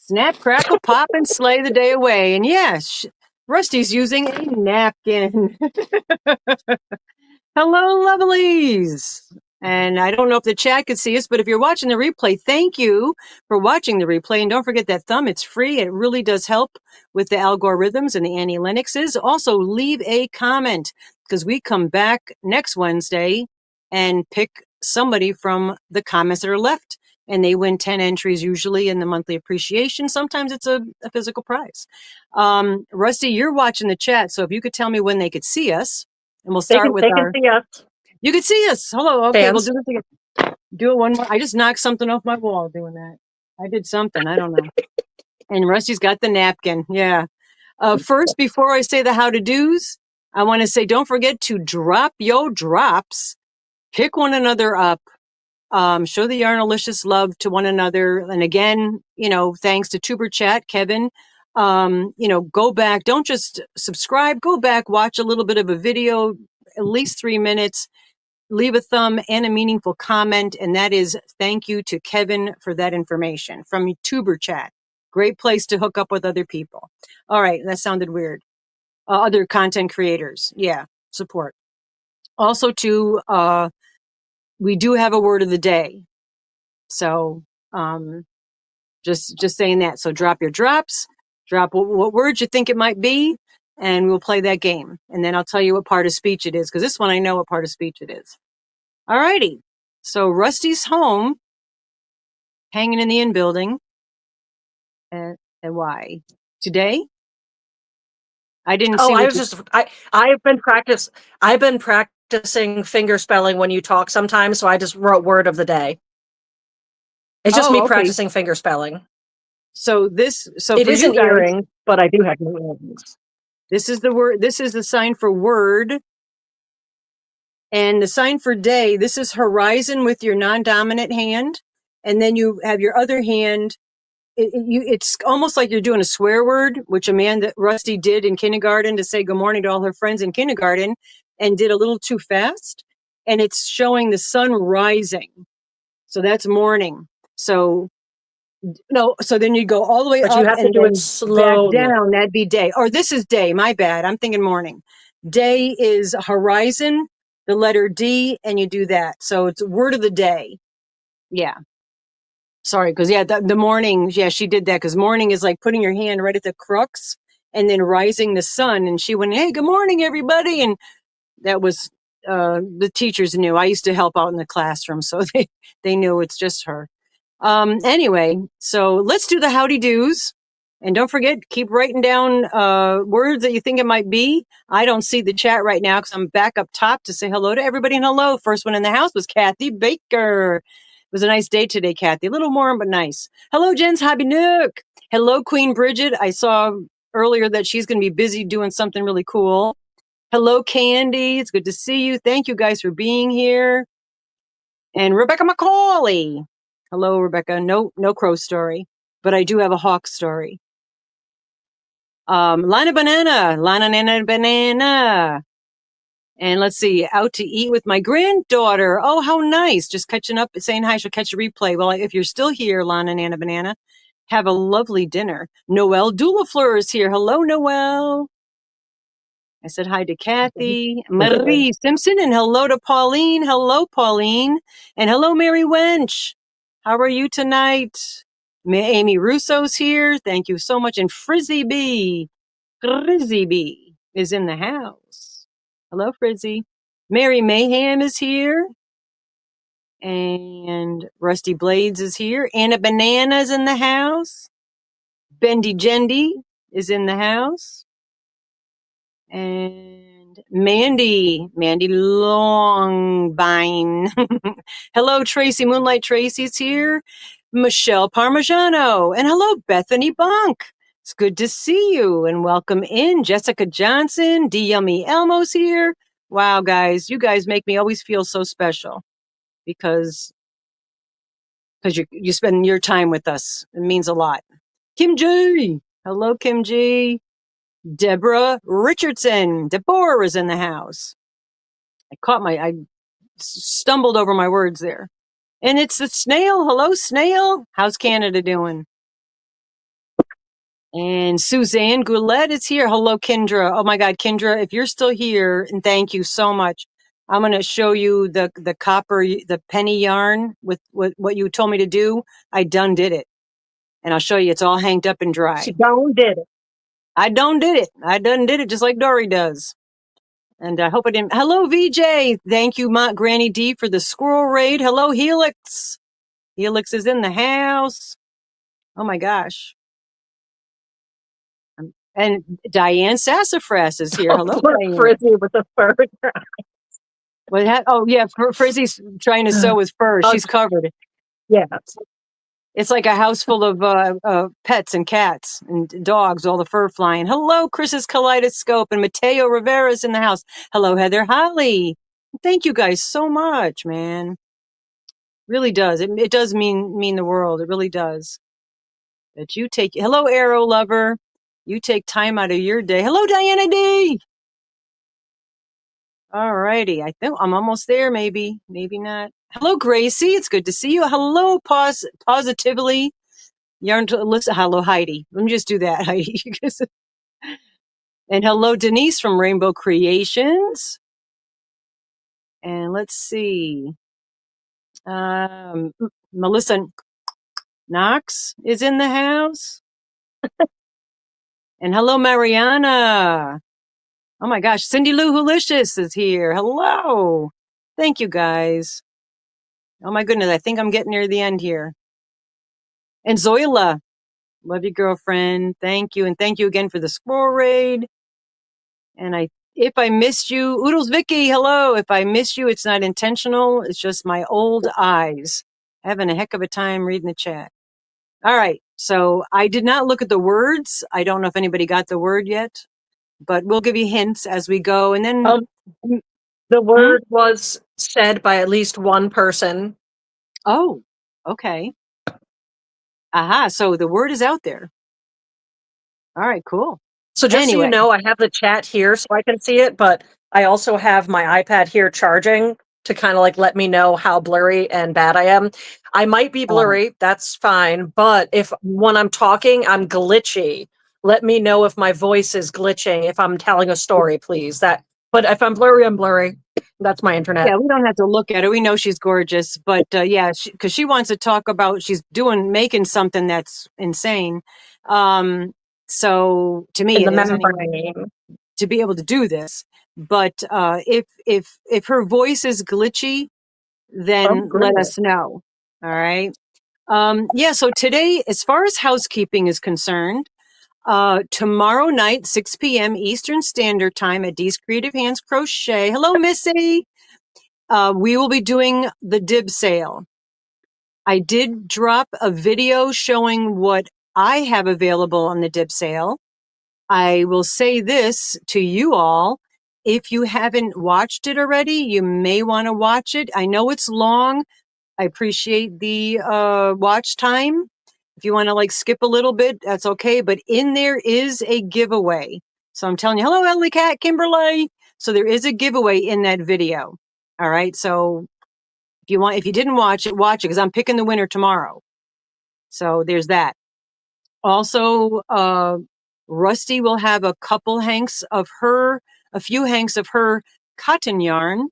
Snap, crackle, pop, and slay the day away. And yes, Rusty's using a napkin. Hello, lovelies. And I don't know if the chat could see us, but if you're watching the replay, thank you for watching the replay. And don't forget that thumb. It's free. It really does help with the algorithms and the anti-Linuxes. Also, leave a comment because we come back next Wednesday and pick somebody from the comments that are left. And they win 10 entries usually in the monthly appreciation. Sometimes it's a physical prize. Rusty, you're watching the chat. So if you could tell me when they could see us, and we'll start with they can see us. You can see us. Hello. Okay, Fans. we'll do this again. Do it one more. I just knocked something off my wall doing that. I did something. I don't know. And Rusty's got the napkin. Yeah. First, before I say the how to do's, I want to say don't forget to drop your drops. Pick one another up. Show the Yarnolicous love to one another. And again, thanks to Tuber Chat, Kevin. Go back. Don't just subscribe. Go back, watch a little bit of a video, at least 3 minutes. Leave a thumb and a meaningful comment. And that is thank you to Kevin for that information from Tuber Chat. Great place to hook up with other people. All right. That sounded weird. Other content creators. Yeah. Support. Also we do have a word of the day. So, just saying that. So drop your drops, drop what words you think it might be, and we'll play that game. And then I'll tell you what part of speech it is. Cause this one, I know what part of speech it is. All righty. So Rusty's home, hanging in the in building. And why? Today? I didn't see. I've been practicing finger spelling when you talk sometimes, so I just wrote word of the day. It's just me practicing finger spelling. So it isn't earrings, but I do have new earrings. This is the word. This is the sign for word. And the sign for day, this is horizon with your non-dominant hand. And then you have your other hand. It's almost like you're doing a swear word, which Amanda Rusty did in kindergarten to say good morning to all her friends in kindergarten and did a little too fast. And it's showing the sun rising. So that's morning. So then you go all the way but up you have and to do then it slowly. Back down. That'd be day. Or this is day. My bad. I'm thinking morning. Day is horizon, the letter D, and you do that. So it's word of the day. Yeah. Sorry, because the morning, she did that because morning is like putting your hand right at the crux and then rising the sun. And she went, hey, good morning, everybody. And that was the teachers knew. I used to help out in the classroom, so they knew it's just her. Anyway, so let's do the howdy do's. And don't forget, keep writing down words that you think it might be. I don't see the chat right now because I'm back up top to say hello to everybody. And hello. First one in the house was Kathy Baker. It was a nice day today, Kathy. A little warm, but nice. Hello, Jen's Hobby Nook. Hello, Queen Bridget. I saw earlier that she's going to be busy doing something really cool. Hello, Candy. It's good to see you. Thank you guys for being here. And Rebecca McCauley. Hello, Rebecca. No crow story, but I do have a hawk story. Lana Banana. And let's see, out to eat with my granddaughter. Oh, how nice. Just catching up, saying hi. She'll catch a replay. Well, if you're still here, Lana Nana Banana, have a lovely dinner. Noelle Doulafleur is here. Hello, Noelle. I said hi to Kathy, Marie Simpson, and hello to Pauline. Hello, Pauline. And hello, Mary Wench. How are you tonight? Amy Russo's here. Thank you so much. And Frizzy B is in the house. Hello, Frizzy. Mary Mayhem is here. And Rusty Blades is here. Anna Banana's in the house. Bendy Jendy is in the house. And Mandy Longbine. Hello, Tracy Moonlight Tracy's here. Michelle Parmigiano. And hello, Bethany Bonk. It's good to see you and welcome in. Jessica Johnson, D. Yummy Elmo's here. Wow, guys, you guys make me always feel so special because you spend your time with us. It means a lot. Kim G. Hello, Kim G. Deborah Richardson. Deborah is in the house. I stumbled over my words there. And it's the snail. Hello, snail. How's Canada doing? And Suzanne Goulet is here. Hello, Kendra. Oh my God, Kendra, if you're still here, and thank you so much. I'm going to show you the the penny yarn with what you told me to do. I done did it. And I'll show you. It's all hanged up and dry. She done did it. I done did it. I done did it just like Dory does. And I hope I didn't. Hello, VJ. Thank you, Granny D, for the squirrel raid. Hello, Helix. Helix is in the house. Oh my gosh. And Diane Sassafras is here. Hello, Diane. Frizzy with the fur. Oh, yeah. Frizzy's trying to sew with fur. She's covered. Yeah. It's like a house full of pets and cats and dogs, all the fur flying. Hello, Chris's Kaleidoscope, and Mateo Rivera's in the house. Hello, Heather Holly. Thank you guys so much, man. Really does. It does mean the world. It really does. That you take. Hello, Arrow Lover. You take time out of your day. Hello, Diana D. All righty. I think I'm almost there. Maybe not. Hello, Gracie. It's good to see you. Hello, Positively. Yarn to listen. Hello, Heidi. Let me just do that, Heidi. And hello, Denise from Rainbow Creations. And let's see. Melissa Knox is in the house. And hello, Mariana. Oh my gosh, Cindy Lou Hulicious is here. Hello. Thank you, guys. Oh my goodness, I think I'm getting near the end here. And Zoila, love you, girlfriend. Thank you. And thank you again for the squirrel raid. And if I missed you, Oodles Vicky, hello. If I missed you, it's not intentional. It's just my old eyes. Having a heck of a time reading the chat. All right. So I did not look at the words. I don't know if anybody got the word yet, but we'll give you hints as we go. And then the word was said by at least one person. Oh, okay. Aha. So the word is out there. All right, cool. So just so you know, I have the chat here so I can see it, but I also have my iPad here charging to kind of like let me know how blurry and bad I am. I might be blurry, that's fine, but if when I'm talking, I'm glitchy. Let me know if my voice is glitching, if I'm telling a story, please. But if I'm blurry, I'm blurry. That's my internet. Yeah, we don't have to look at her. We know she's gorgeous, but yeah, because she wants to talk about she's making something that's insane. So to me, to be able to do this, but if her voice is glitchy, then let us know. All right. Yeah. So today, as far as housekeeping is concerned, tomorrow night, 6 p.m. Eastern Standard Time at Dee's Creative Hands Crochet. Hello, Missy. We will be doing the dib sale. I did drop a video showing what I have available on the dib sale. I will say this to you all. If you haven't watched it already, you may want to watch it. I know it's long. I appreciate the watch time. If you want to like skip a little bit, that's okay. But in there is a giveaway. So I'm telling you, hello, Ellie Cat, Kimberly. So there is a giveaway in that video. All right. So if you didn't watch it, because I'm picking the winner tomorrow. So there's that. Also, Rusty will have a few hanks of her cotton yarn.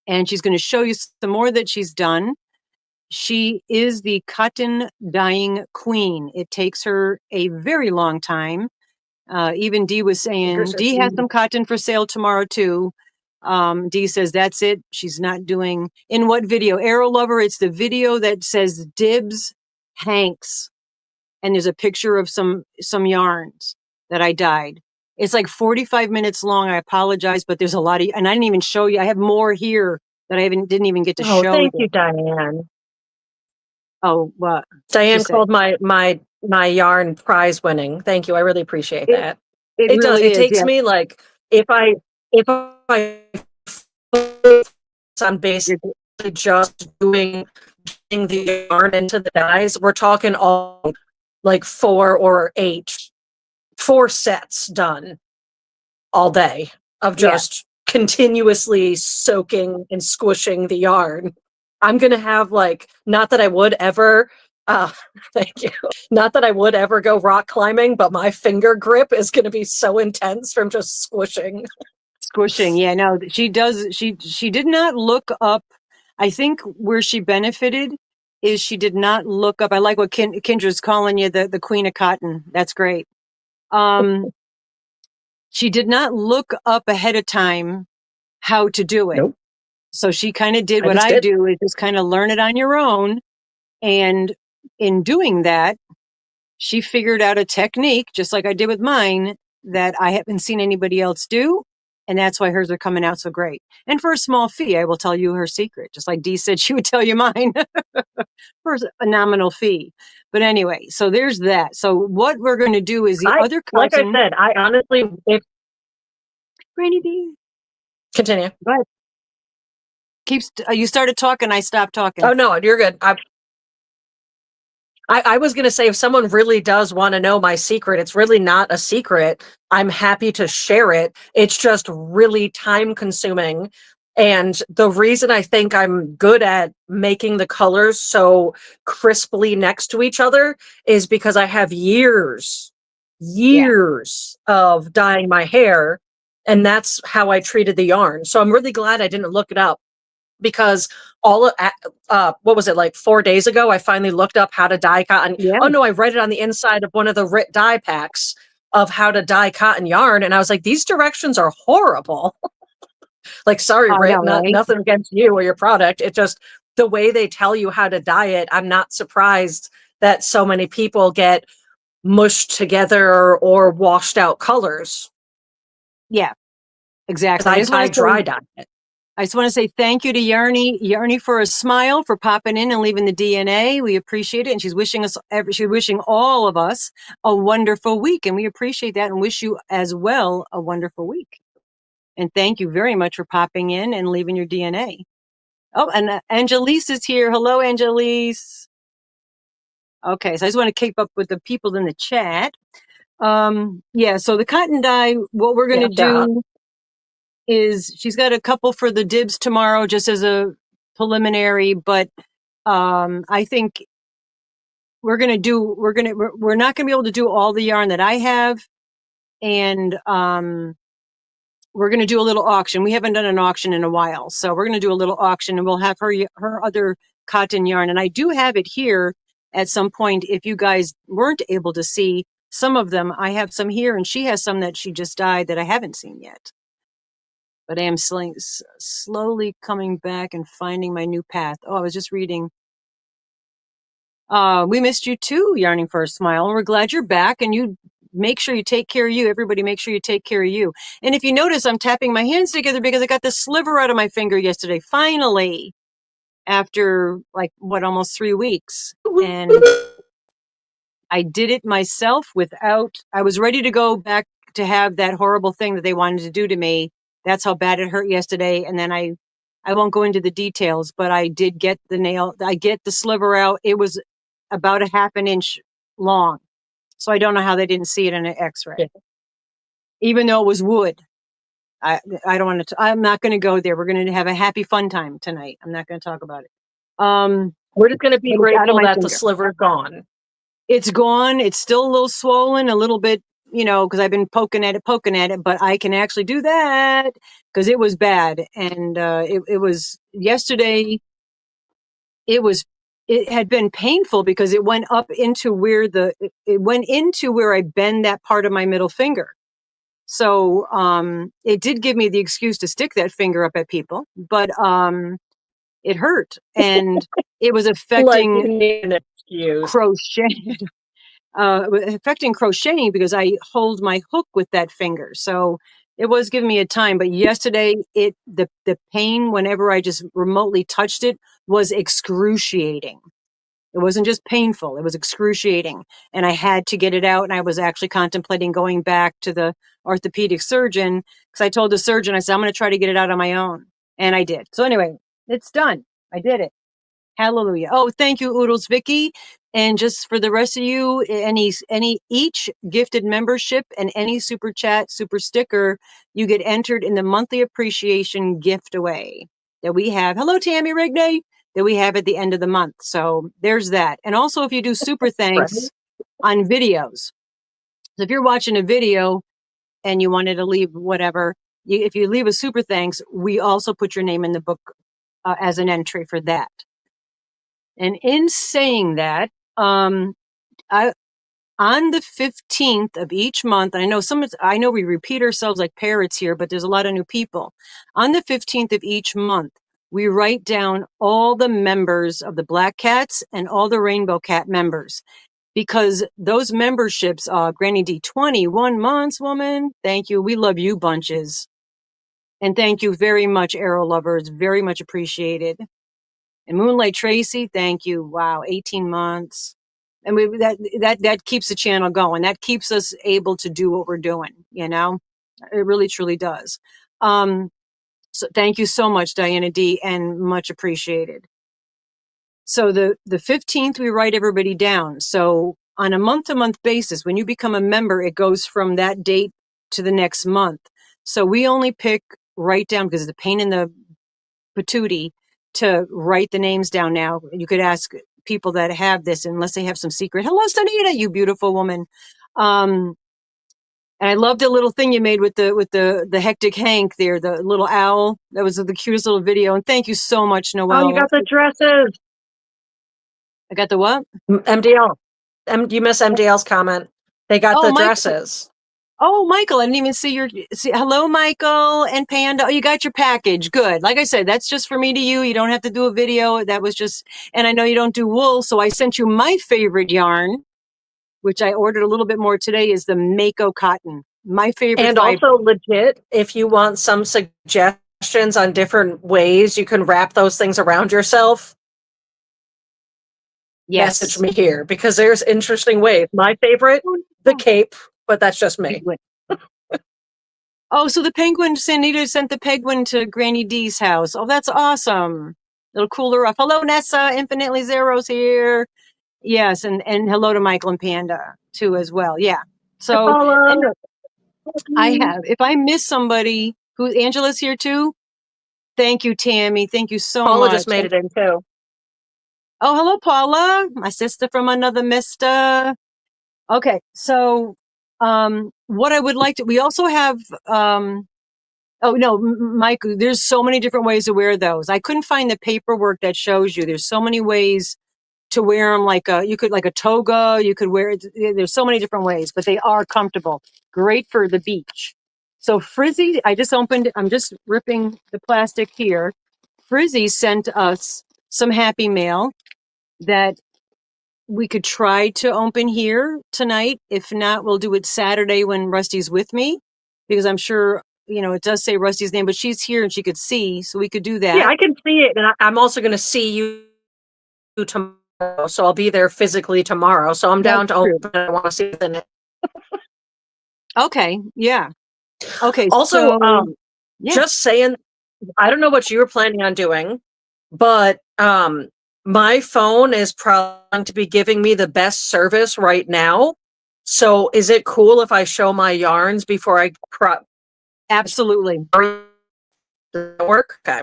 And she's going to show you some more that she's done. She is the cotton dyeing queen. It takes her a very long time. Even Dee was saying, Dee has some cotton for sale tomorrow too. Dee says that's it. She's not doing in what video? Arrow Lover, it's the video that says Dibs Hanks. And there's a picture of some yarns that I dyed. It's like 45 minutes long. I apologize, but there's a lot and I didn't even show you. I have more here that I didn't even get to show you. Thank you, Diane. Oh, what? Diane called my yarn prize winning. Thank you. I really appreciate that. It does. It takes me like if I I'm basically just doing the yarn into the dyes. We're talking all like 4 sets done all day of just continuously soaking and squishing the yarn. I'm going to have like, not that I would ever, Thank you. Not that I would ever go rock climbing, but my finger grip is going to be so intense from just squishing. Squishing. Yeah, no, she does. She did not look up. I think where she benefited is she did not look up. I like what Kendra's calling you the queen of cotton. That's great. She did not look up ahead of time how to do it. Nope. So she kind of did I what just I did. do, is just kind of learn it on your own. And in doing that, she figured out a technique, just like I did with mine, that I haven't seen anybody else do. And that's why hers are coming out so great. And for a small fee, I will tell you her secret, just like Dee said she would tell you mine for a nominal fee. But anyway, so there's that. So what we're going to do is the other like I cotton. said, I honestly, if Rainy Dee, continue. go ahead. You started talking, I stopped talking. Oh no, you're good. I was going to say, if someone really does want to know my secret, it's really not a secret. I'm happy to share it. It's just really time consuming. And the reason I think I'm good at making the colors so crisply next to each other is because I have years of dyeing my hair. And that's how I treated the yarn. So I'm really glad I didn't look it up, because what was it, like 4 days ago, I finally looked up how to dye cotton. Yeah. Oh no, I read it on the inside of one of the RIT dye packs of how to dye cotton yarn, and I was like, these directions are horrible. Like, sorry, I RIT, know, right? nothing against you or your product. It just, the way they tell you how to dye it, I'm not surprised that so many people get mushed together or washed out colors. Yeah, exactly. I dry dye it. I just want to say thank you to Yarny for a smile, for popping in and leaving the DNA. We appreciate it. And she's wishing all of us a wonderful week. And we appreciate that and wish you as well a wonderful week. And thank you very much for popping in and leaving your DNA. Oh, and Angelise is here. Hello, Angelise. Okay, so I just want to keep up with the people in the chat. Yeah, so the cotton dye, what we're going to do is she's got a couple for the dibs tomorrow, just as a preliminary, but I think we're not going to be able to do all the yarn that I have. And we're going to do a little auction. We haven't done an auction in a while. So we're going to do a little auction, and we'll have her other cotton yarn. And I do have it here at some point. If you guys weren't able to see some of them, I have some here, and she has some that she just dyed that I haven't seen yet. But I am slowly coming back and finding my new path. Oh, I was just reading. We missed you too, Yarning for a Smile. We're glad you're back, and you make sure you take care of you. Everybody make sure you take care of you. And if you notice, I'm tapping my hands together because I got the sliver out of my finger yesterday, finally, after almost 3 weeks. And I did it myself I was ready to go back to have that horrible thing that they wanted to do to me. That's how bad it hurt yesterday. And then I won't go into the details, but I did get the sliver out. It was about a half an inch long. So I don't know how they didn't see it in an x-ray, even though it was wood. I don't want to, I'm not going to go there. We're going to have a happy fun time tonight. I'm not going to talk about it. We're just going to be grateful that the sliver is gone. It's gone. It's still a little swollen, a little bit, because I've been poking at it, but I can actually do that because it was bad. And it was yesterday. It had been painful because it went up into where I bend that part of my middle finger. So it did give me the excuse to stick that finger up at people, but it hurt, and it was affecting crochet. Affecting crocheting because I hold my hook with that finger. So it was giving me a time. But yesterday, the pain whenever I just remotely touched it was excruciating. It wasn't just painful, it was excruciating. And I had to get it out. And I was actually contemplating going back to the orthopedic surgeon because I told the surgeon, I said, I'm going to try to get it out on my own. And I did. So anyway, it's done. I did it. Hallelujah. Oh, thank you, Oodles Vicky. And just for the rest of you, each gifted membership and any super chat, super sticker, you get entered in the monthly appreciation gift away that we have. Hello, Tammy Rigney. that we have at the end of the month. So there's that. And also if you do super thanks on videos. So if you're watching a video and you wanted to leave whatever, if you leave a super thanks, we also put your name in the book as an entry for that. And in saying that, I on the 15th of each month, I know we repeat ourselves like parrots here, but there's a lot of new people. On the 15th of each month, we write down all the members of the Black Cats and all the Rainbow Cat members, because those memberships, Granny D, 21 months, woman. Thank you. We love you bunches. And thank you very much, Arrow Lovers. Very much appreciated. And Moonlight Tracy, thank you. Wow, 18 months. And that keeps the channel going. That keeps us able to do what we're doing, you know? It really, truly does. So thank you so much, Diana D, and much appreciated. So the 15th, we write everybody down. So on a month-to-month basis, when you become a member, it goes from that date to the next month. So we only write down, because it's a pain in the patootie to write the names down now. You could ask people that have this, unless they have some secret. Hello, Sunita, you beautiful woman. And I love the little thing you made with the hectic Hank there, the little owl. That was the cutest little video. And thank you so much, Noelle. Oh, you got the dresses. I got the what? MDL. You missed MDL's comment. They got the Michael. dresses. Oh, Michael, I didn't even see hello, Michael and Panda. Oh, you got your package. Good. Like I said, that's just for me to you. You don't have to do a video. That was just, and I know you don't do wool, so I sent you my favorite yarn, which I ordered a little bit more today, is the Mako cotton. My favorite And fiber. also legit, if you want some suggestions on different ways you can wrap those things around yourself, Yes. message me here, because there's interesting ways. My favorite, the cape, but that's just me. Oh, so the penguin, Sanita sent the penguin to Granny D's house. Oh, that's awesome. It'll cool her off. Hello, Nessa. Infinitely Zero's here. Yes, and hello to Michael and Panda too as well. Yeah. So anyway, I have. If I miss somebody, Angela's here too. Thank you, Tammy. Thank you so Paula much. just made it in too. Oh, hello, Paula, my sister from another mister. Okay, so what I would like to, we also have, oh no, Mike, there's so many different ways to wear those. I couldn't find the paperwork that shows you. There's so many ways to wear them, you could like a toga, you could wear it. There's so many different ways, but they are comfortable. Great for the beach. So Frizzy, I just opened, I'm just ripping the plastic here. Frizzy sent us some happy mail that we could try to open here tonight. If not, we'll do it Saturday when Rusty's with me, because I'm sure, it does say Rusty's name, but she's here and she could see, so we could do that. Yeah, I can see it. And I'm also going to see you tomorrow. So I'll be there physically tomorrow. So I'm down to open. I want to see the Okay. Yeah. Okay. Also, so, just saying, I don't know what you were planning on doing, but my phone is probably going to be giving me the best service right now. So is it cool if I show my yarns before I Absolutely. Work? Okay.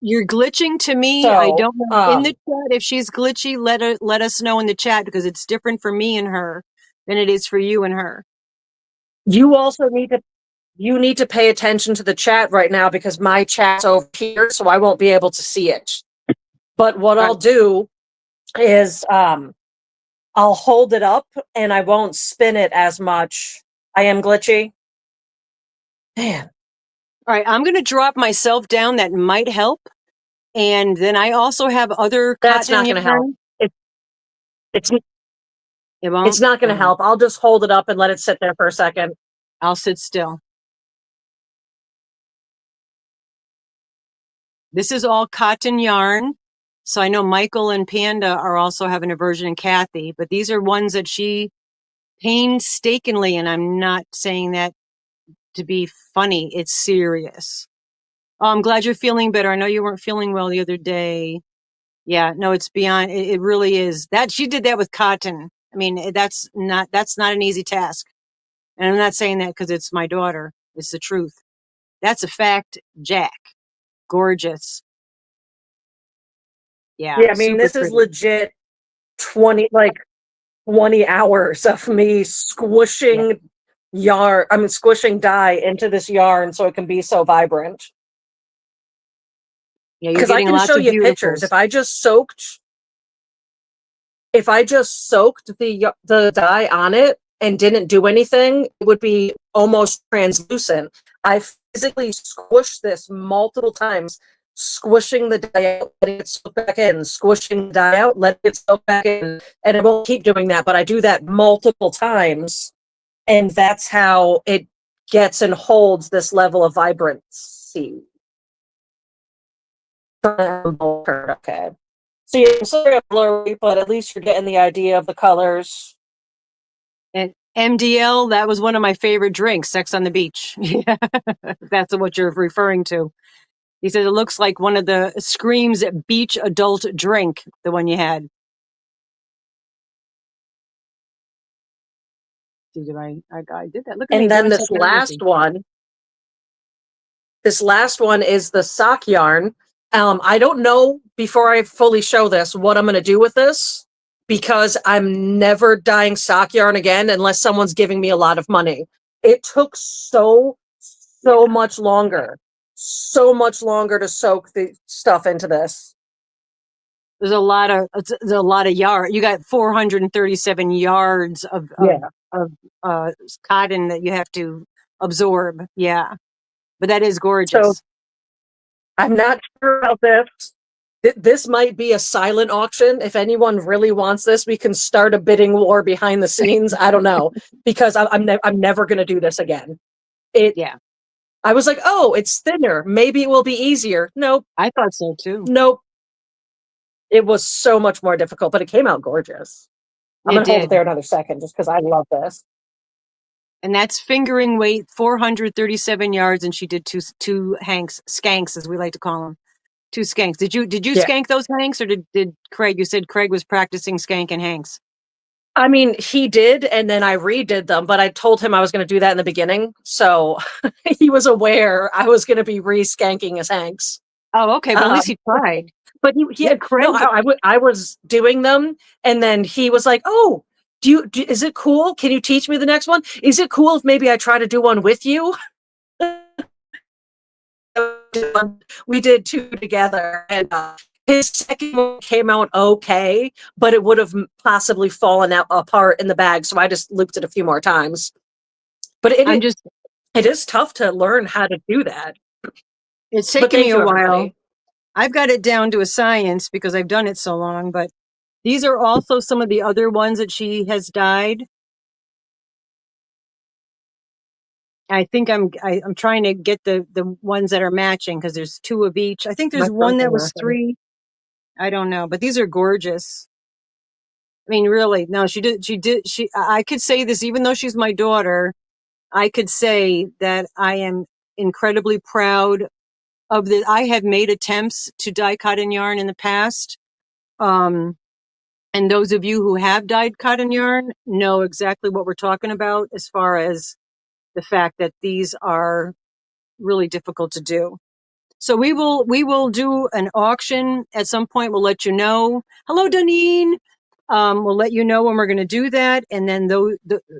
You're glitching to me. So, I don't know in the chat. If she's glitchy, let us know in the chat, because it's different for me and her than it is for you and her. You also need to pay attention to the chat right now, because my chat's over here, so I won't be able to see it. But what I'll do is I'll hold it up and I won't spin it as much. I am glitchy. Man. All right, I'm going to drop myself down. That might help. And then I also have other That's cotton not going to help. It's not going to help. I'll just hold it up and let it sit there for a second. I'll sit still. This is all cotton yarn. So I know Michael and Panda are also having a version, and Kathy, but these are ones that she painstakingly, and I'm not saying that to be funny, it's serious. Oh, I'm glad you're feeling better. I know you weren't feeling well the other day. Yeah, no, it's beyond, it really is. That she did that with cotton. I mean, that's not an easy task. And I'm not saying that because it's my daughter. It's the truth. That's a fact, Jack. Gorgeous. Yeah, Yeah, I mean, super this is pretty. legit 20 hours of me Yeah, squishing squishing dye into this yarn so it can be so vibrant. yeah, you're Because I getting can lots show of you pictures. beautifuls. If I just soaked the dye on it and didn't do anything, it would be almost translucent. I physically squished this multiple times, squishing the dye out, letting it soak back in, squishing the dye out, letting it soak back in. And I won't keep doing that, but I do that multiple times. And that's how it gets and holds this level of vibrancy. Okay. So yeah, I'm sorry I'm blurry, but at least you're getting the idea of the colors. And MDL, that was one of my favorite drinks, Sex on the Beach. Yeah, that's what you're referring to. He said it looks like one of the Screams beach adult drink, the one you had. Did I did that. Look at me And then doing something easy. this last one is the sock yarn. I don't know before I fully show this what I'm going to do with this because I'm never dyeing sock yarn again unless someone's giving me a lot of money. It took so Yeah, much longer, so much longer to soak the stuff into this. there's a lot of yard. You got 437 yards Yeah. of cotton that you have to absorb. Yeah, but that is So gorgeous. I'm not sure about this. This might be a silent auction. If anyone really wants this, we can start a bidding war behind the scenes. I don't know because I'm never going to do this again. It. Yeah, I was like, oh, it's thinner. Maybe it will be easier. Nope. I thought so too. Nope. It was so much more difficult, but it came out gorgeous. I'm It going to hold it did. there another second just because I love this. And that's fingering weight, 437 yards, and she did two hanks, skanks as we like to call them, two skanks. Did you Yeah. skank those hanks, or did Craig? You said Craig was practicing skank and hanks. I mean, he did, and then I redid them, but I told him I was going to do that in the beginning, so he was aware I was going to be re-skanking his hanks. Oh, okay. Well, at least he tried. But Yeah, Craig. no, I was doing them, and then he was like, "Oh, is it cool? Can you teach me the next one? Is it cool if maybe I try to do one with you?" We did two together, and his second one came out okay, but it would have possibly fallen out apart in the bag, so I just looped it a few more times. But I'm just. it is tough to learn how to do that. It's But taken me thank a you, while. everybody. I've got it down to a science because I've done it so long. But these are also some of the other ones that she has dyed. I think I'm trying to get the ones that are matching because there's two of each. I think My there's one phone's that in was there. three. I don't know, but these are gorgeous. I mean, really, no, I could say this, even though she's my daughter, I could say that I am incredibly proud of the, I have made attempts to dye cotton yarn in the past. Um, and those of you who have dyed cotton yarn know exactly what we're talking about as far as the fact that these are really difficult to do. So we will do an auction at some point. We'll let you know. Hello, Danine. We'll let you know when we're going to do that, and then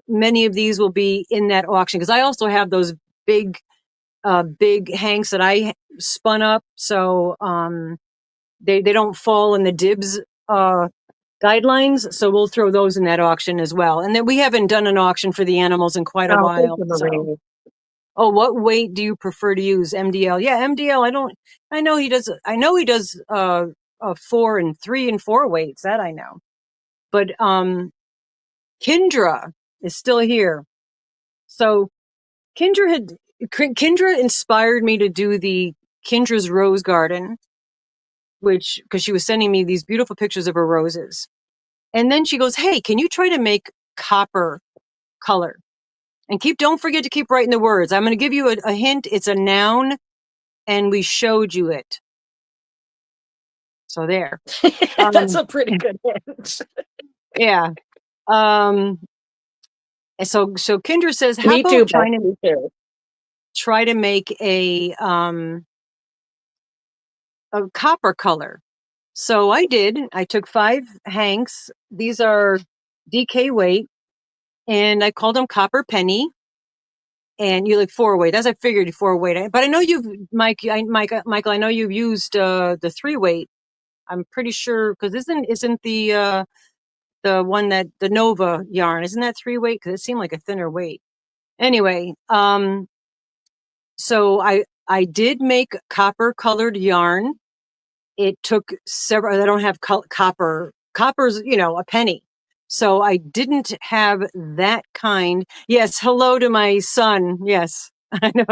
many of these will be in that auction because I also have those big, big hanks that I spun up, so they don't fall in the dibs guidelines. So we'll throw those in that auction as well. And then we haven't done an auction for the animals in quite a Oh, thank while, you, so. Marie. Oh, what weight do you prefer to use? MDL. Yeah, MDL. I know he does. I know he does 4 and 3 and 4 weights. That I know. But Kendra is still here. So Kendra inspired me to do the Kendra's Rose Garden, which because she was sending me these beautiful pictures of her roses. And then she goes, "Hey, can you try to make copper color? And don't forget to keep writing the words. I'm going to give you a hint. It's a noun, and we showed you it. So there. That's a pretty good hint. Yeah. So Kendra says, how Me too, about Beth. Me too. try to make a copper color? So I did. I took 5 hanks. These are DK weight, and I called them copper penny. And you like 4 weight, as I figured 4 weight. But I know you've, Michael. I know you've used the 3 weight. I'm pretty sure because isn't the one that the Nova yarn, isn't that 3 weight? Because it seemed like a thinner weight. Anyway, so I did make copper colored yarn. It took several. I don't have copper. Copper's, a penny. So I didn't have that kind. Yes, hello to my son. Yes, I know.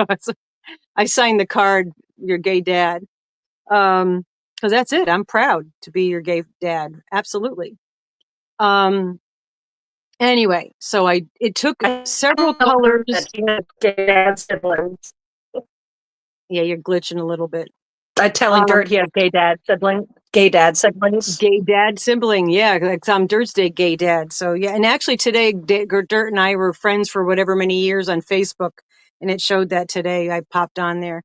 I signed the card. Your gay dad. Because that's it. I'm proud to be your gay dad. Absolutely. Anyway, so it took several colors. Gay dad siblings. Yeah, you're glitching a little bit. Telling Dirt he has gay dad siblings. Gay dad sibling, yeah, like I'm Dirt's day gay dad. So yeah, and actually today Dirt and I were friends for whatever many years on Facebook, and it showed that today. I popped on there.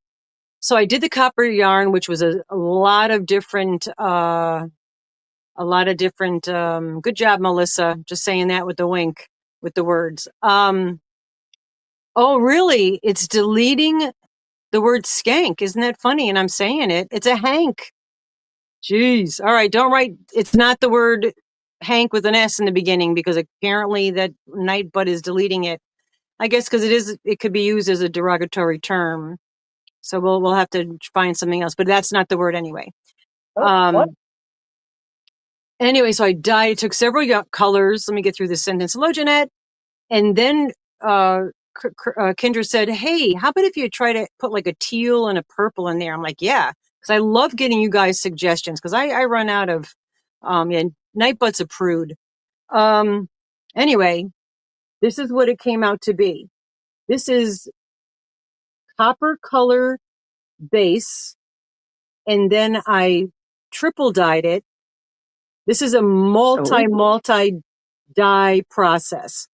So I did the copper yarn, which was a lot of different, good job, Melissa. Just saying that with the wink, with the words. Oh, really? It's deleting the word skank. Isn't that funny? And I'm saying it. It's a hank. Jeez. All right. Don't write. It's not the word Hank with an S in the beginning because apparently that Nightbutt is deleting it. I guess because it could be used as a derogatory term. So we'll have to find something else, but that's not the word anyway. What? Anyway, so I dyed. It took several colors. Let me get through this sentence. Hello, Jeanette. And then Kendra said, "Hey, how about if you try to put like a teal and a purple in there?" I'm like, "Yeah," because I love getting you guys suggestions because I run out of, yeah, Nightbutt's a prude. Anyway, this is what it came out to be. This is copper color base, and then I triple dyed it. This is a multi dye process.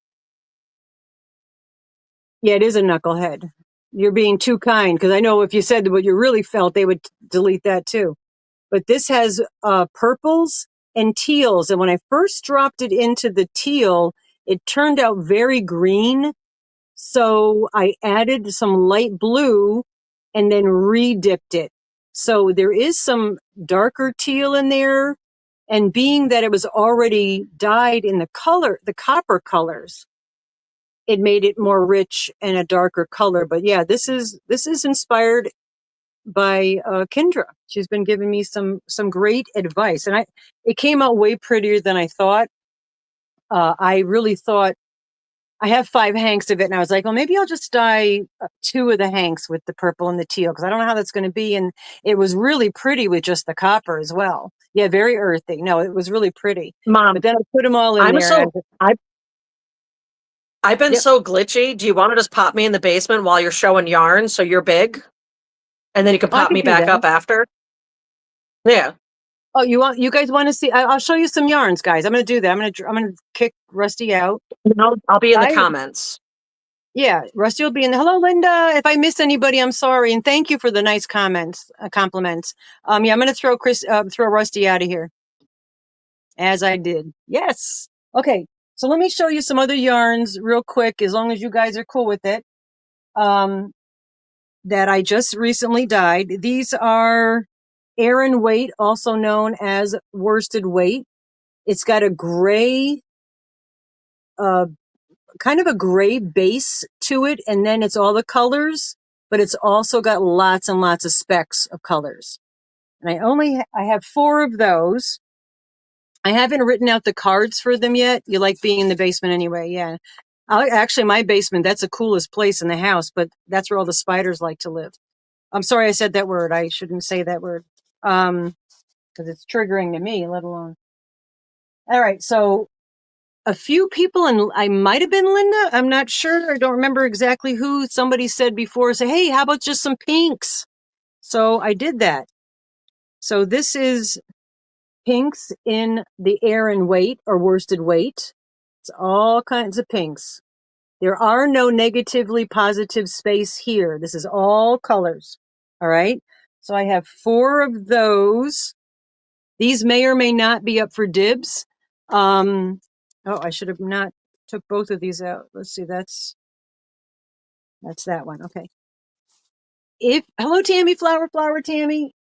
Yeah, it is a knucklehead. You're being too kind because I know if you said what you really felt, they would delete that too. But this has purples and teals. And when I first dropped it into the teal, it turned out very green. So I added some light blue and then re-dipped it. So there is some darker teal in there. And being that it was already dyed in the copper colors, it made it more rich and a darker color. But yeah, this is inspired by Kendra. She's been giving me some great advice, and it came out way prettier than I thought. I really thought I have 5 hanks of it, and I was like, well, maybe I'll just dye 2 of the hanks with the purple and the teal because I don't know how that's going to be. And it was really pretty with just the copper as well. Yeah, very earthy. No, it was really pretty. Mom, but then I put them all in there. I've been so glitchy. Do you want to just pop me in the basement while you're showing yarn so you're big? And then you can pop me back up after? Yeah. Oh, you guys want to see? I'll show you some yarns, guys. I'm going to do that. I'm going to kick Rusty out. No, I'll be in the comments. Yeah, Rusty will be in the. Hello, Linda. If I miss anybody, I'm sorry, and thank you for the nice compliments. Yeah, I'm going to throw Rusty out of here, as I did. Yes. Okay. So let me show you some other yarns real quick, as long as you guys are cool with it. That I just recently dyed. These are Aran weight, also known as worsted weight. It's got a gray, kind of a gray base to it, and then it's all the colors, but it's also got lots and lots of specks of colors. And I have 4 of those. I haven't written out the cards for them yet. You like being in the basement anyway, yeah. Actually, my basement, that's the coolest place in the house, but that's where all the spiders like to live. I'm sorry I said that word. I shouldn't say that word. Because it's triggering to me, let alone. All right, so a few people, and I might have been Linda. I'm not sure. I don't remember exactly who. Somebody said before, say, hey, how about just some pinks? So I did that. So this is pinks in the Aran weight or worsted weight. It's all kinds of pinks. There are no negatively positive space here. This is all colors. All right. So I have 4 of those. These may or may not be up for dibs. Oh, I should have not took both of these out. Let's see, that's that one. Okay. Hello, Tammy, flower, Tammy.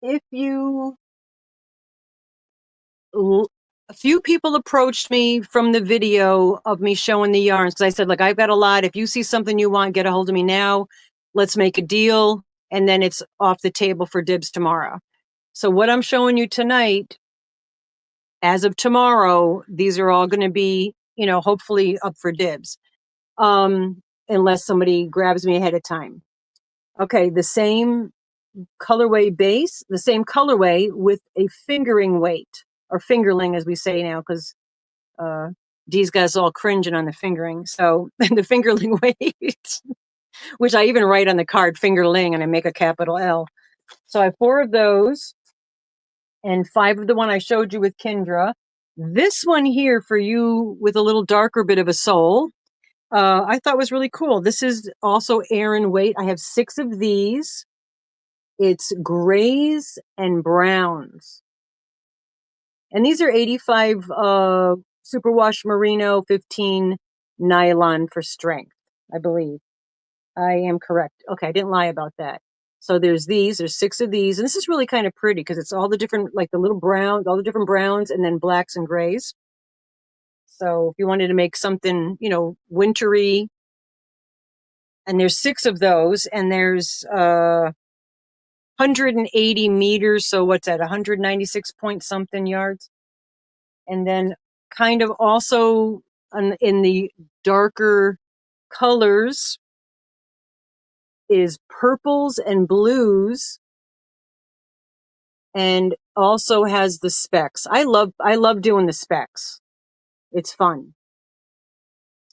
If you a few people approached me from the video of me showing the yarns because I said, look, I've got a lot. If you see something you want, get a hold of me now. Let's make a deal. And then it's off the table for dibs tomorrow. So what I'm showing you tonight, as of tomorrow, these are all going to be, hopefully up for dibs. Unless somebody grabs me ahead of time. Okay, the same colorway base, the same colorway with a fingering weight, or fingerling as we say now, because Dee's got us all cringing on the fingering. So the fingerling weight, which I even write on the card fingerling and I make a capital L. So I have 4 of those and 5 of the one I showed you with Kendra. This one here for you with a little darker bit of a sole, I thought was really cool. This is also Aran weight. I have 6 of these. It's grays and browns. And these are 85 superwash merino, 15 nylon for strength, I believe. I am correct. Okay, I didn't lie about that. So there's 6 of these. And this is really kind of pretty because it's all the different, like the little brown, all the different browns and then blacks and grays. So if you wanted to make something, wintry, and there's 6 of those, and there's 180 meters. So what's that? 196 point something yards. And then kind of also in the darker colors is purples and blues, and also has the specks. I love doing the specks. It's fun.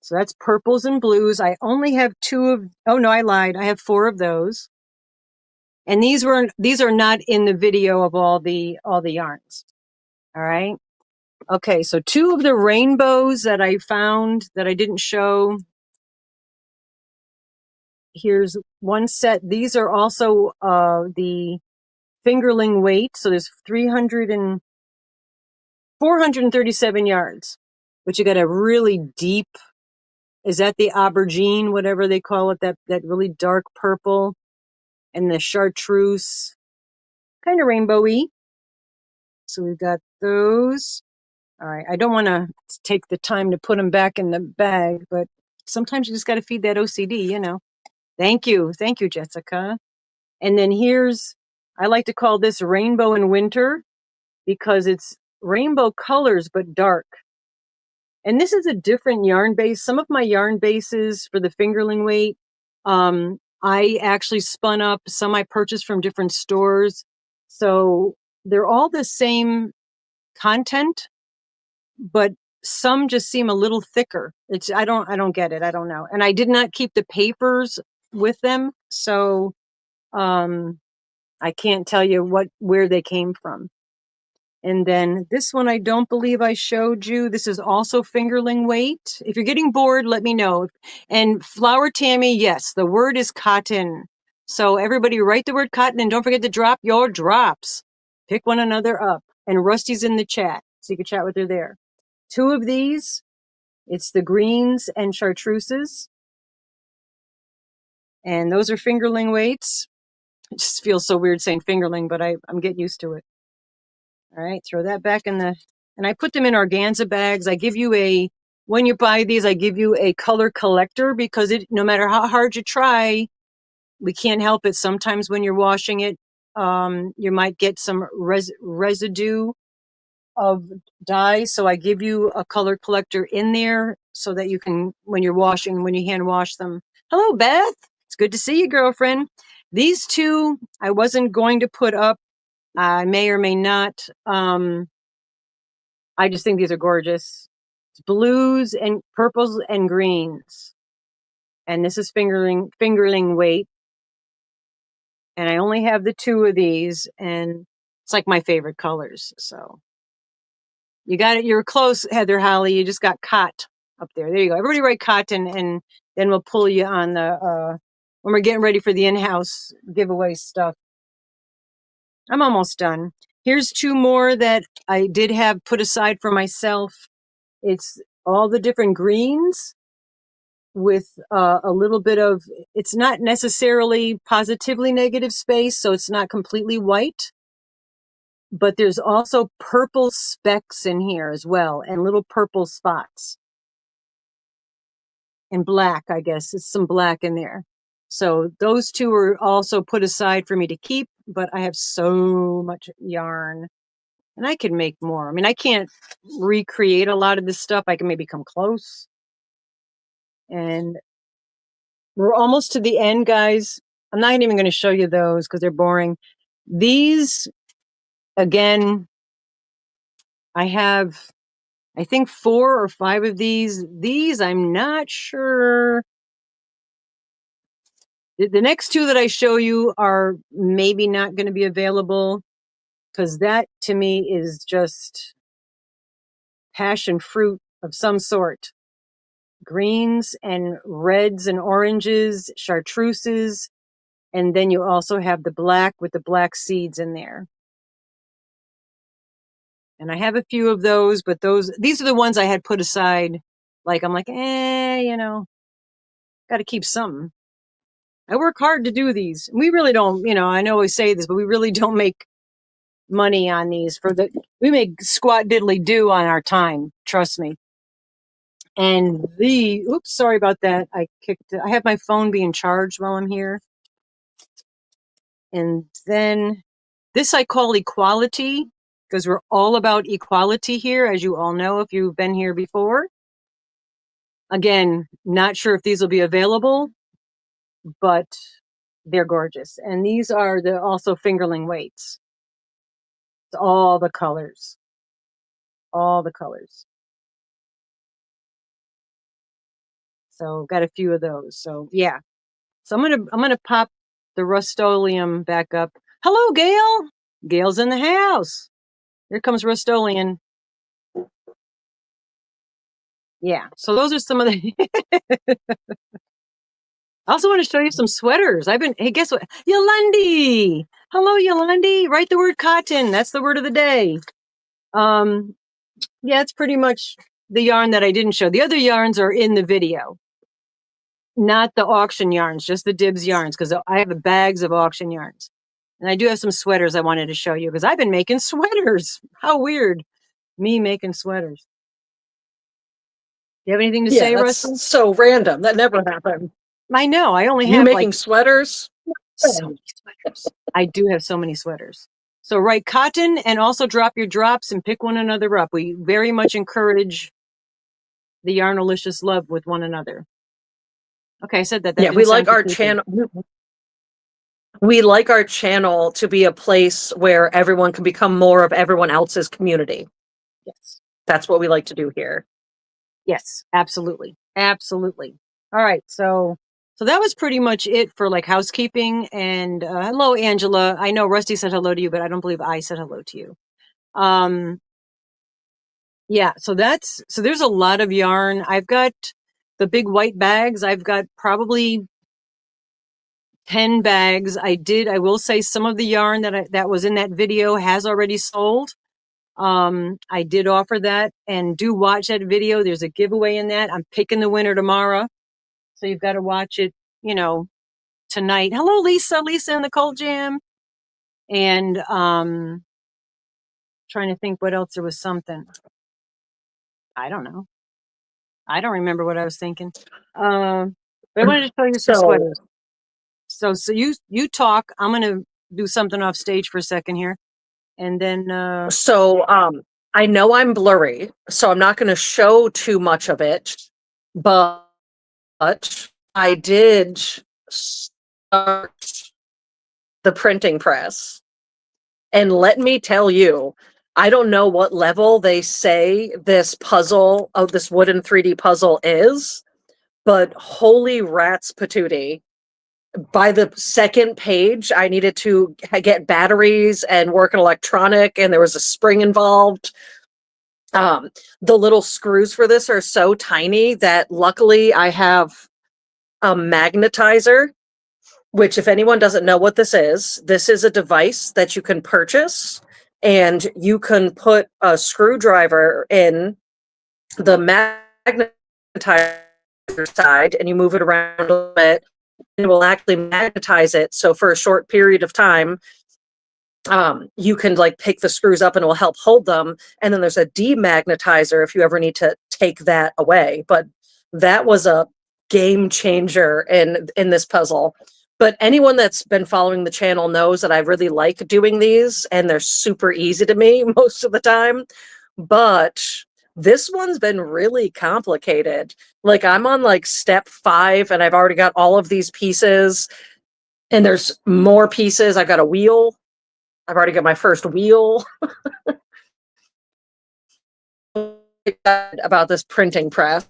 So that's purples and blues. I only have 2 of, oh no, I lied. I have 4 of those. And these are not in the video of all the yarns. All right. Okay, so 2 of the rainbows that I found that I didn't show. Here's one set. These are also the fingerling weight. So there's 437 yards, but you got a really deep, is that the aubergine, whatever they call it, that really dark purple, and the chartreuse, kind of rainbowy. So we've got those. All right, I don't want to take the time to put them back in the bag, but sometimes you just got to feed that OCD, Thank you, Jessica. And then I like to call this rainbow in winter because it's rainbow colors but dark. And this is a different yarn base. Some of my yarn bases for the fingerling weight, I actually spun up. Some I purchased from different stores. So they're all the same content, but some just seem a little thicker. I don't get it. I don't know. And I did not keep the papers with them. So I can't tell you where they came from. And then this one, I don't believe I showed you. This is also fingerling weight. If you're getting bored, let me know. And Flower Tammy, yes, the word is cotton. So everybody write the word cotton and don't forget to drop your drops. Pick one another up. And Rusty's in the chat, so you can chat with her there. 2 of these, it's the greens and chartreuses. And those are fingerling weights. It just feels so weird saying fingerling, but I'm getting used to it. All right, throw that back and I put them in organza bags. I give you when you buy these, I give you a color collector because no matter how hard you try, we can't help it. Sometimes when you're washing it, you might get some residue of dye. So I give you a color collector in there so that you can, when you hand wash them. Hello, Beth. It's good to see you, girlfriend. These 2, I wasn't going to put up. I may or may not. I just think these are gorgeous. It's blues and purples and greens. And this is fingerling weight. And I only have the 2 of these, and it's like my favorite colors. So you got it. You're close, Heather Holly. You just got caught up there. There you go. Everybody write cotton, and then we'll pull you on when we're getting ready for the in-house giveaway stuff. I'm almost done. Here's two more that I did have put aside for myself. It's all the different greens with a little bit of, it's not necessarily positively negative space, so it's not completely white, but there's also purple specks in here as well, and little purple spots. And black, I guess. It's some black in there. So those two are also put aside for me to keep, but I have so much yarn. And I can make more. I mean, I can't recreate a lot of this stuff. I can maybe come close. And we're almost to the end, guys. I'm not even going to show you those because they're boring. These, again, I have, I think 4 or 5 of these. These, I'm not sure. The next two that I show you are maybe not going to be available because that to me is just passion fruit of some sort. Greens and reds and oranges, chartreuses, and then you also have the black with the black seeds in there. And I have a few of those, but these are the ones I had put aside. Like, I'm like, you know, got to keep something. I work hard to do these. We really don't, you know, I know I say this, but we really don't make money on these. We make squat diddly do on our time. Trust me. And oops, sorry about that. I have my phone being charged while I'm here. And then this I call equality because we're all about equality here, as you all know, if you've been here before. Again, not sure if these will be available, but they're gorgeous. And these are also fingerling weights. It's all the colors. All the colors. So got a few of those. So yeah. So I'm gonna pop the Rust-Oleum back up. Hello, Gail. Gail's in the house. Here comes Rust-Oleum. Yeah. So those are some of the. I also want to show you some sweaters. Hey, guess what? Yolandi. Hello, Yolandi. Write the word cotton. That's the word of the day. Yeah, it's pretty much the yarn that I didn't show. The other yarns are in the video. Not the auction yarns, just the Dibs yarns, because I have bags of auction yarns. And I do have some sweaters I wanted to show you, because I've been making sweaters. How weird. Me making sweaters. You have anything to say, Russell? So random. That never happened. I know. I only have you making sweaters? So many sweaters. I do have so many sweaters. So write cotton and also drop your drops and pick one another up. We very much encourage the Yarnolicous love with one another. Okay, I said that. Yeah, we like our channel. We like our channel to be a place where everyone can become more of everyone else's community. Yes. That's what we like to do here. Yes, absolutely. Absolutely. All right. So that was pretty much it for like housekeeping. And hello, Angela. I know Rusty said hello to you, but I don't believe I said hello to you. Yeah, so there's a lot of yarn. I've got the big white bags. I've got probably 10 bags. I will say some of the yarn that was in that video has already sold. I did offer that, and do watch that video. There's a giveaway in that. I'm picking the winner tomorrow. So you've got to watch it, tonight. Hello, Lisa in the Cold Jam. And trying to think what else. There was something. I don't know. I don't remember what I was thinking. But I wanted to show you some sweaters. So you talk. I'm gonna do something off stage for a second here, and then. I know I'm blurry, so I'm not going to show too much of it, but I did start the printing press, and let me tell you, I don't know what level they say this puzzle of this wooden 3D puzzle is, but holy rats patootie. By the second page, I needed to get batteries and work an electronic, and there was a spring involved. The little screws for this are so tiny that luckily I have a magnetizer, which if anyone doesn't know what this is a device that you can purchase and you can put a screwdriver in the magnetizer side and you move it around a little bit, and it will actually magnetize it. So for a short period of time, you can like pick the screws up and it will help hold them. And then there's a demagnetizer if you ever need to take that away. But that was a game changer in this puzzle. But anyone that's been following the channel knows that I really like doing these, and they're super easy to me most of the time. But this one's been really complicated. Like I'm on like step 5 and I've already got all of these pieces, and there's more pieces. I've got a wheel. I've already got my first wheel. About this printing press.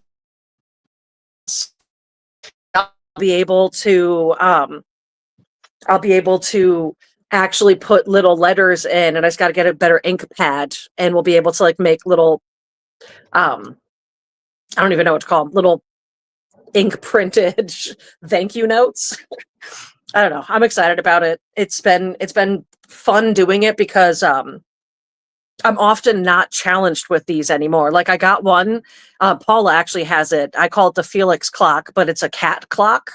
I'll be able to actually put little letters in, and I just got to get a better ink pad, and we'll be able to like make little I don't even know what to call them, little ink printed thank you notes. I don't know. I'm excited about it. It's been fun doing it because I'm often not challenged with these anymore. Like I got one, Paula actually has it. I call it the Felix clock, but it's a cat clock.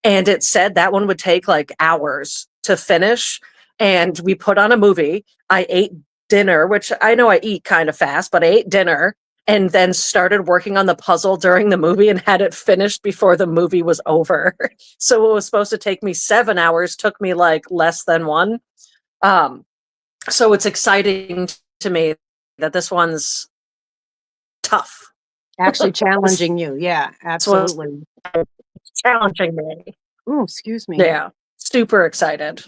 And it said that one would take like hours to finish. And we put on a movie. I ate dinner, which I know I eat kind of fast, but I ate dinner and then started working on the puzzle during the movie and had it finished before the movie was over. So what was supposed to take me 7 hours took me like less than one. So it's exciting to me that this one's tough. Actually challenging you. Yeah, absolutely. Challenging me. Oh, excuse me. Yeah, super excited.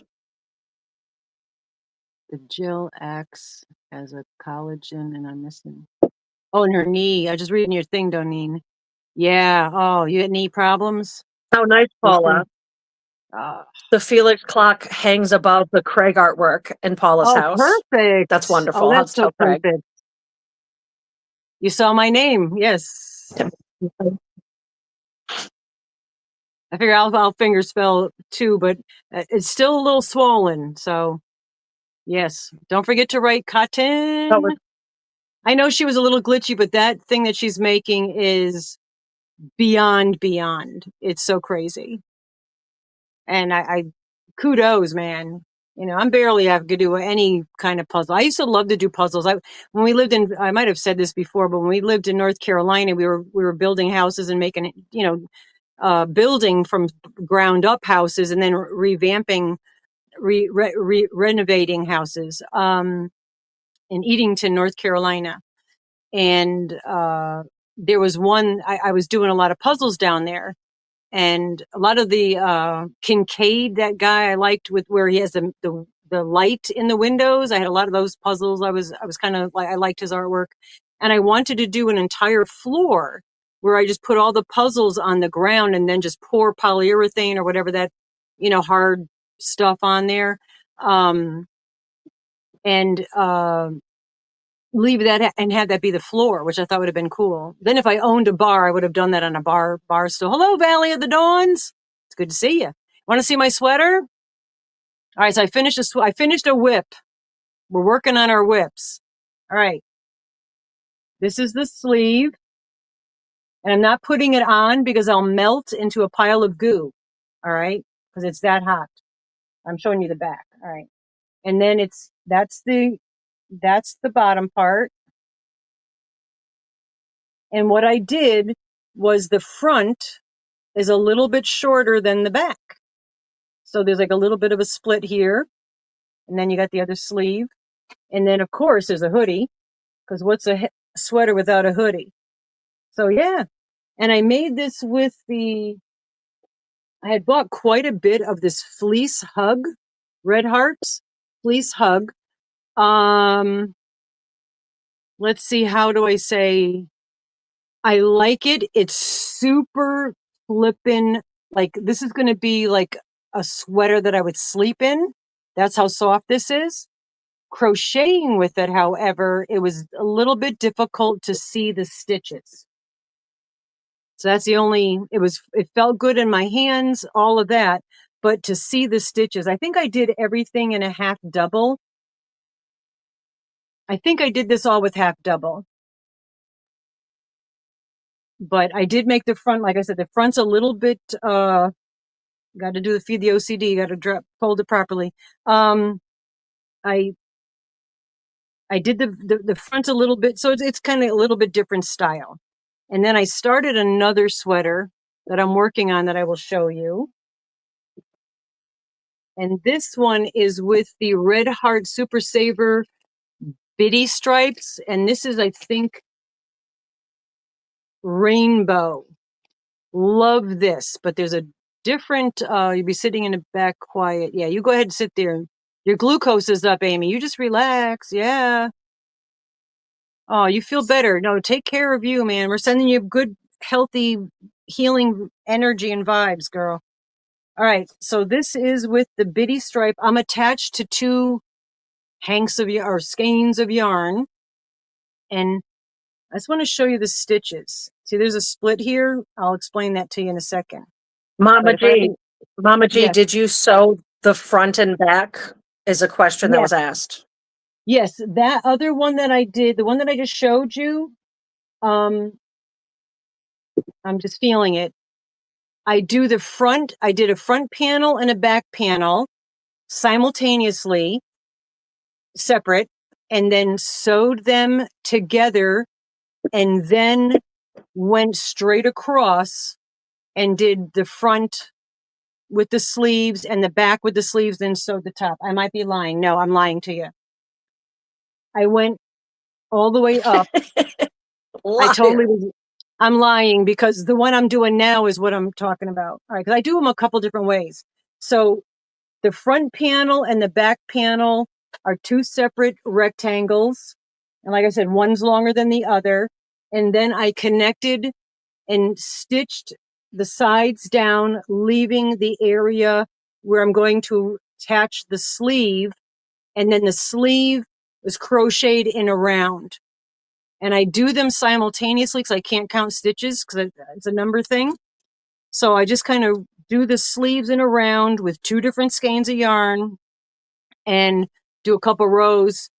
The Jill X as a collagen, and I'm missing. Oh, and her knee. I just reading your thing, Doneen. Yeah. Oh, you had knee problems? Oh, nice, Paula. The Felix clock hangs above the Craig artwork in Paula's house. Perfect. That's wonderful. Oh, that's so Craig. perfect. You saw my name. Yes. I figure I'll finger spell too, but it's still a little swollen. So, yes. Don't forget to write cotton. I know she was a little glitchy, but that thing that she's making is beyond. It's so crazy. And I kudos, man. You know, I'm barely have to do any kind of puzzle. I used to love to do puzzles. When we lived in, I might have said this before, but when we lived in North Carolina, we were building houses and making, building from ground up houses and then revamping, renovating houses in Edenton, North Carolina. And there was one, I was doing a lot of puzzles down there. And a lot of the Kincaid, that guy I liked, with where he has the light in the windows. I had a lot of those puzzles. I was kind of like, I liked his artwork, and I wanted to do an entire floor where I just put all the puzzles on the ground and then just pour polyurethane or whatever that, hard stuff on there, and leave that and have that be the floor, which I thought would have been cool. Then if I owned a bar, I would have done that on a bar stool. Hello, Valley of the Dawns. It's good to see you. Want to see my sweater? All right, so I finished a whip. We're working on our whips. All right. This is the sleeve. And I'm not putting it on because I'll melt into a pile of goo. All right? Because it's that hot. I'm showing you the back. All right. And then that's the bottom part. And what I did was the front is a little bit shorter than the back. So there's like a little bit of a split here. And then you got the other sleeve. And then, of course, there's a hoodie. Because what's a sweater without a hoodie? So, yeah. And I made this with I had bought quite a bit of this fleece hug, Red Hearts fleece hug. Let's see, how do I say? I like it. It's super flippin', like this is going to be like a sweater that I would sleep in. That's how soft this is. Crocheting with it, however, it was a little bit difficult to see the stitches. So that's it felt good in my hands, all of that. But to see the stitches, I think I did everything in a half double. I think I did this all with half double. But I did make the front, like I said, the front's a little bit, got to do the feed the OCD, got to fold it properly. I did the front a little bit, so it's kind of a little bit different style. And then I started another sweater that I'm working on that I will show you. And this one is with the Red Heart Super Saver Bitty stripes. And this is, I think, rainbow. Love this, but there's a different, you'll be sitting in the back quiet. Yeah, you go ahead and sit there. Your glucose is up, Amy. You just relax. Yeah. Oh, you feel better. No, take care of you, man. We're sending you good, healthy, healing energy and vibes, girl. All right. So this is with the bitty stripe. I'm attached to 2 hanks of or skeins of yarn. And I just want to show you the stitches. See, there's a split here. I'll explain that to you in a second. Mama But if I G, can, Mama G, yes, did you sew the front and back? Is a question that yes, was asked. yes. That other one that I did, the one that I just showed you, um, I'm just feeling it. I did a front panel and a back panel simultaneously, separate, and then sewed them together, and then went straight across and did the front with the sleeves and the back with the sleeves, then sewed the top. I might be lying. No, I'm lying to you. I went all the way up. I totally Liar. was. I'm lying because the one I'm doing now is what I'm talking about. All right, because I do them a couple different ways. So the front panel and the back panel are 2 separate rectangles. And like I said, one's longer than the other. And then I connected and stitched the sides down, leaving the area where I'm going to attach the sleeve. And then the sleeve is crocheted in around. And I do them simultaneously because I can't count stitches because it's a number thing. So I just kind of do the sleeves in around with 2 different skeins of yarn and do a couple rows,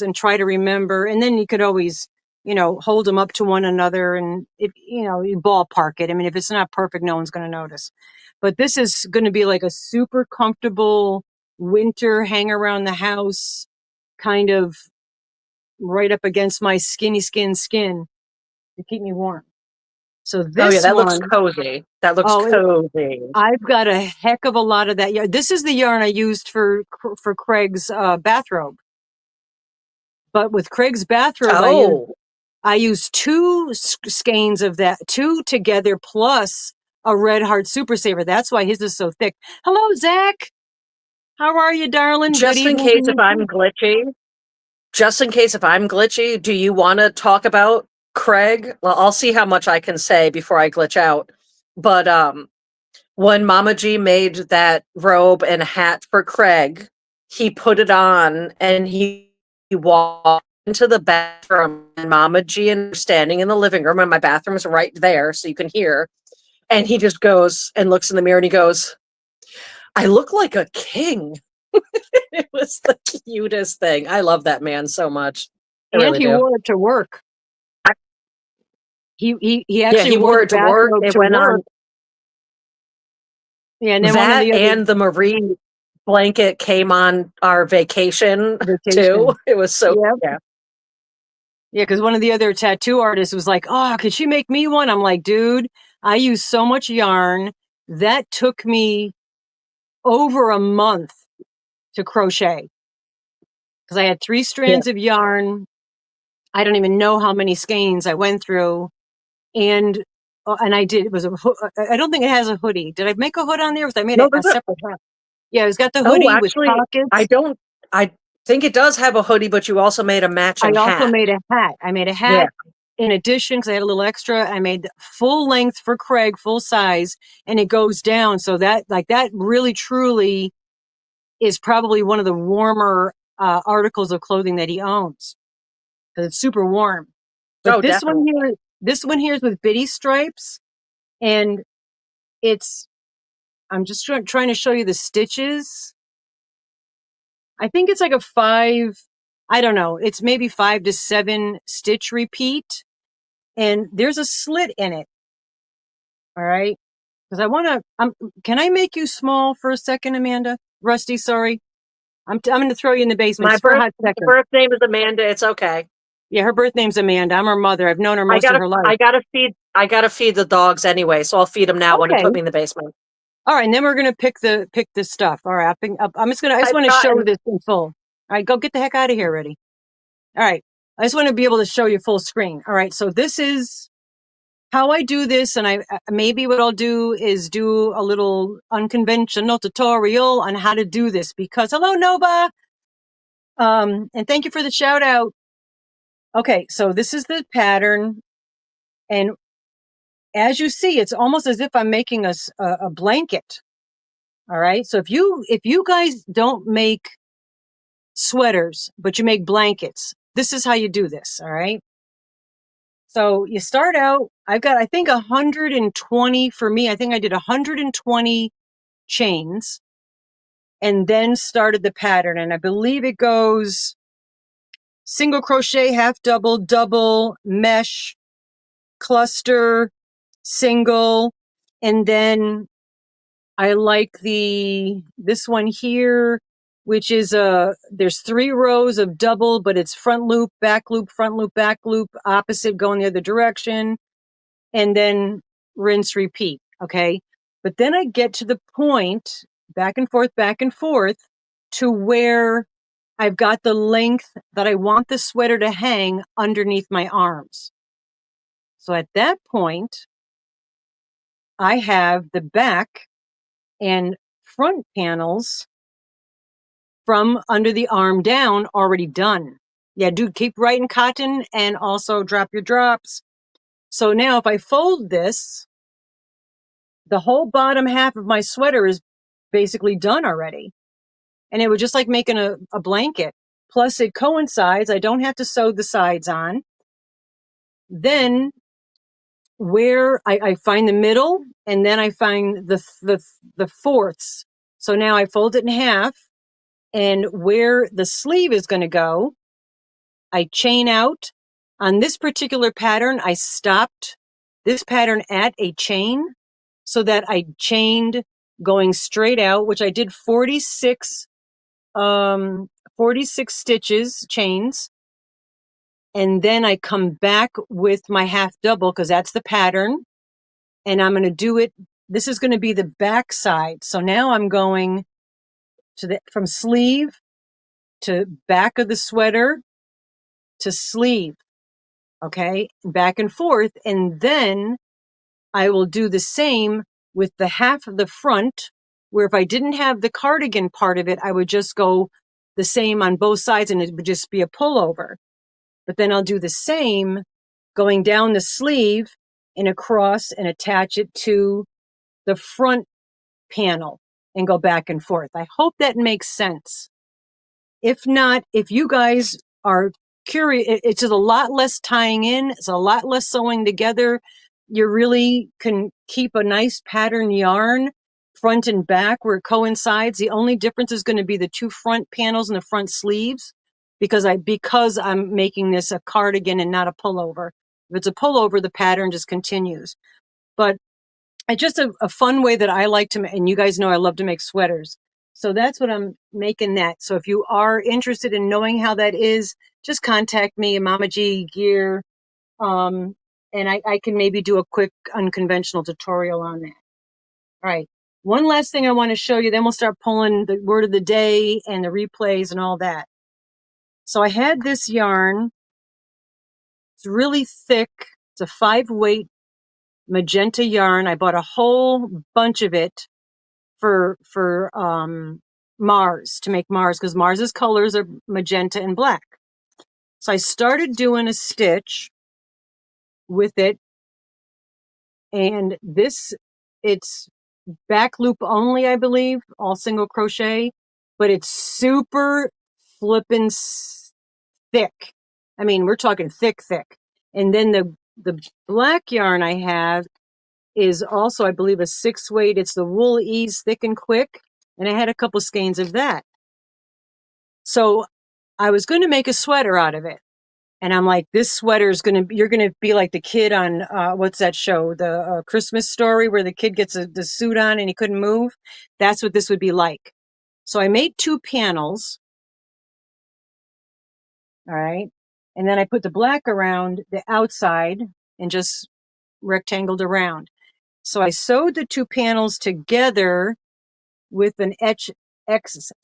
and try to remember. And then you could always, hold them up to one another and you ballpark it. I mean, if it's not perfect, no one's going to notice. But this is going to be like a super comfortable winter hang around the house, kind of right up against my skin to keep me warm. So Oh yeah, this that looks one, cozy. That looks oh, cozy. I've got a heck of a lot of that. Yeah, this is the yarn I used for Craig's bathrobe. But with Craig's bathrobe, Oh, I used 2 skeins of that, 2 together plus a Red Heart Super Saver. That's why his is so thick. Hello, Zach. How are you, darling? Good just in evening to case if you I'm too. glitchy, do you want to talk about Craig? Well, I'll see how much I can say before I glitch out. But when Mama G made that robe and hat for Craig, he put it on and he walked into the bathroom, and Mama G and I were standing in the living room, and my bathroom's right there, so you can hear. And he just goes and looks in the mirror and he goes, I look like a king. It was the cutest thing. I love that man so much. I And really he do. wore it to work. He Yeah, actually he wore wore the it to work. bathrobe It to went work. on Yeah, and then one of that, the other and the Marie blanket came on our vacation too. vacation. It was so, Yeah. yeah. Yeah, because one of the other tattoo artists was like, "Oh, could she make me one?" I'm like, "Dude, I use so much yarn that took me over a month to crochet because I had 3 Yeah. strands of yarn. I don't even know how many skeins I went through, and I did. It was I don't think it has a hoodie. Did I make a hood on there? Because I made No, a there's a, separate hat. Yeah, it's got the oh, hoodie with actually, I pockets. don't, I think it does have a hoodie, but you also made a I matching also hat. made a hat. I made a Yeah. hat in addition because I had a little extra. I made full length for Craig, full size, and it goes down. So that really truly is probably one of the warmer articles of clothing that he owns because it's super warm. But Oh, definitely. this one here is with bitty stripes, and it's. I'm just trying to show you the stitches. I think it's like a 5. I don't know, it's maybe 5 to 7 stitch repeat, and there's a slit in it. All right. Because I want to, can I make you small for a second, Amanda? Rusty, sorry. I'm going to throw you in the basement My just for a hot second. birth name is Amanda. It's okay. Yeah, her birth name's Amanda. I'm her mother. I've known her most of her life. I gotta feed the dogs anyway, so I'll feed them now when you put me in the basement. All right, and then we're gonna pick the stuff. All right, I just want to show this in full. All right, go get the heck out of here already. All right, I just want to be able to show you full screen. All right, so this is how I do this, and I maybe what I'll do is do a little unconventional tutorial on how to do this because hello Nova, and thank you for the shout out. Okay, so this is the pattern, and as you see, it's almost as if I'm making a blanket. All right. So if you guys don't make sweaters, but you make blankets, this is how you do this. All right. So you start out, I've got, I think 120 for me. I think I did 120 chains and then started the pattern. And I believe it goes single crochet, half double, double, mesh, cluster, single, and then I like this one here, which is there's 3 rows of double, but it's front loop, back loop, front loop, back loop, opposite going the other direction, and then rinse, repeat. Okay. But then I get to the point back and forth to where I've got the length that I want the sweater to hang underneath my arms. So at that point, I have the back and front panels from under the arm down already done. Yeah, dude, keep writing cotton and also drop your drops. So now if I fold this, the whole bottom half of my sweater is basically done already. And it would just like making a blanket. Plus it coincides. I don't have to sew the sides on. Then where I find the middle and then I find the fourths. So now I fold it in half and where the sleeve is going to go, I chain out. On this particular pattern, I stopped this pattern at a chain so that I chained going straight out, which I did 46 stitches, chains. And then I come back with my half double because that's the pattern. And I'm going to do it. This is going to be the back side. So now I'm going to from sleeve to back of the sweater to sleeve. Okay. Back and forth. And then I will do the same with the half of the front, where if I didn't have the cardigan part of it, I would just go the same on both sides and it would just be a pullover. But then I'll do the same going down the sleeve and across and attach it to the front panel and go back and forth. I hope that makes sense. If not, if you guys are curious, it's just a lot less tying in. It's a lot less sewing together. You really can keep a nice pattern yarn front and back where it coincides. The only difference is going to be the 2 front panels and the front sleeves because I'm making this a cardigan and not a pullover. If it's a pullover, the pattern just continues. But it's just a fun way that I like to, and you guys know I love to make sweaters. So that's what I'm making that. So if you are interested in knowing how that is, just contact me, Mama G Gear, and I can maybe do a quick unconventional tutorial on that. All right. One last thing I want to show you, then we'll start pulling the word of the day and the replays and all that. So I had this yarn. It's really thick. It's a 5-weight magenta yarn. I bought a whole bunch of it for Mars, to make Mars, because Mars's colors are magenta and black. So I started doing a stitch with it, and it's back loop only, I believe, all single crochet, but it's super flippin' thick. I mean, we're talking thick. And then the black yarn I have is also, I believe, a 6-weight. It's the Wool Ease Thick and Quick. And I had a couple skeins of that. So I was going to make a sweater out of it. And I'm like, this sweater is you're going to be like the kid on, what's that show? The Christmas Story, where the kid gets the suit on and he couldn't move. That's what this would be like. So I made 2 panels. All right. And then I put the black around the outside and just rectangled around. So I sewed the 2 panels together with an X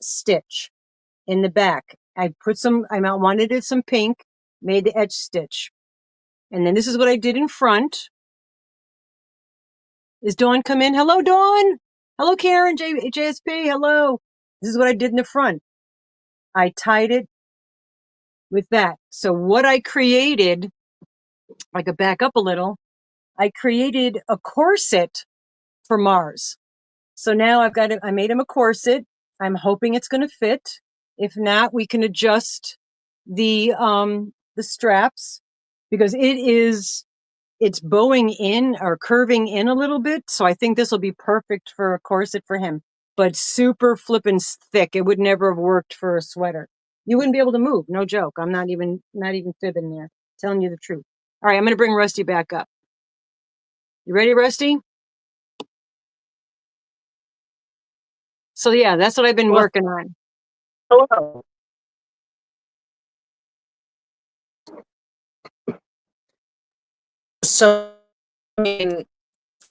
stitch in the back. I wanted it some pink, made the edge stitch. And then this is what I did in front. Is Dawn come in? Hello, Dawn. Hello, Karen, JSP. Hello. This is what I did in the front. I tied it with that. So what I created, I could back up a little. I created a corset for Mars. So now I made him a corset. I'm hoping it's going to fit. If not, we can adjust the straps, because it's bowing in or curving in a little bit. So I think this will be perfect for a corset for him, but super flippin' thick. It would never have worked for a sweater. You wouldn't be able to move. No joke. I'm not even fibbing there. Telling you the truth. All right. I'm going to bring Rusty back up. You ready, Rusty? So yeah, that's what I've been working on. Hello. So, I mean,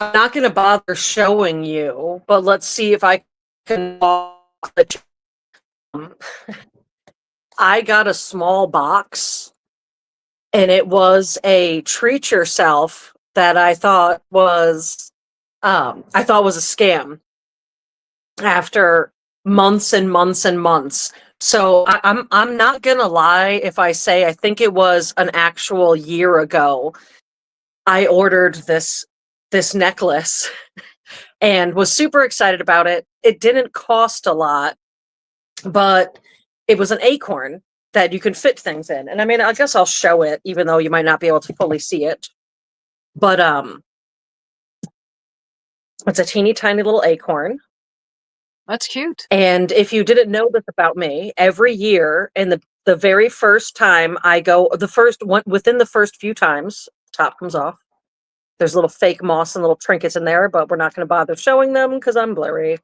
I'm not going to bother showing you, but let's see if I can. I got a small box, and it was a treat yourself that I thought was a scam after months and months and months. So I'm not gonna lie if I say I think it was an actual year ago I ordered this necklace and was super excited about it. It didn't cost a lot, but it was an acorn that you can fit things in. And I mean, I guess I'll show it, even though you might not be able to fully see it. But it's a teeny tiny little acorn. That's cute. And if you didn't know this about me, every year, and the very first time I go, the first one within the first few times, top comes off. There's little fake moss and little trinkets in there, but we're not going to bother showing them because I'm blurry.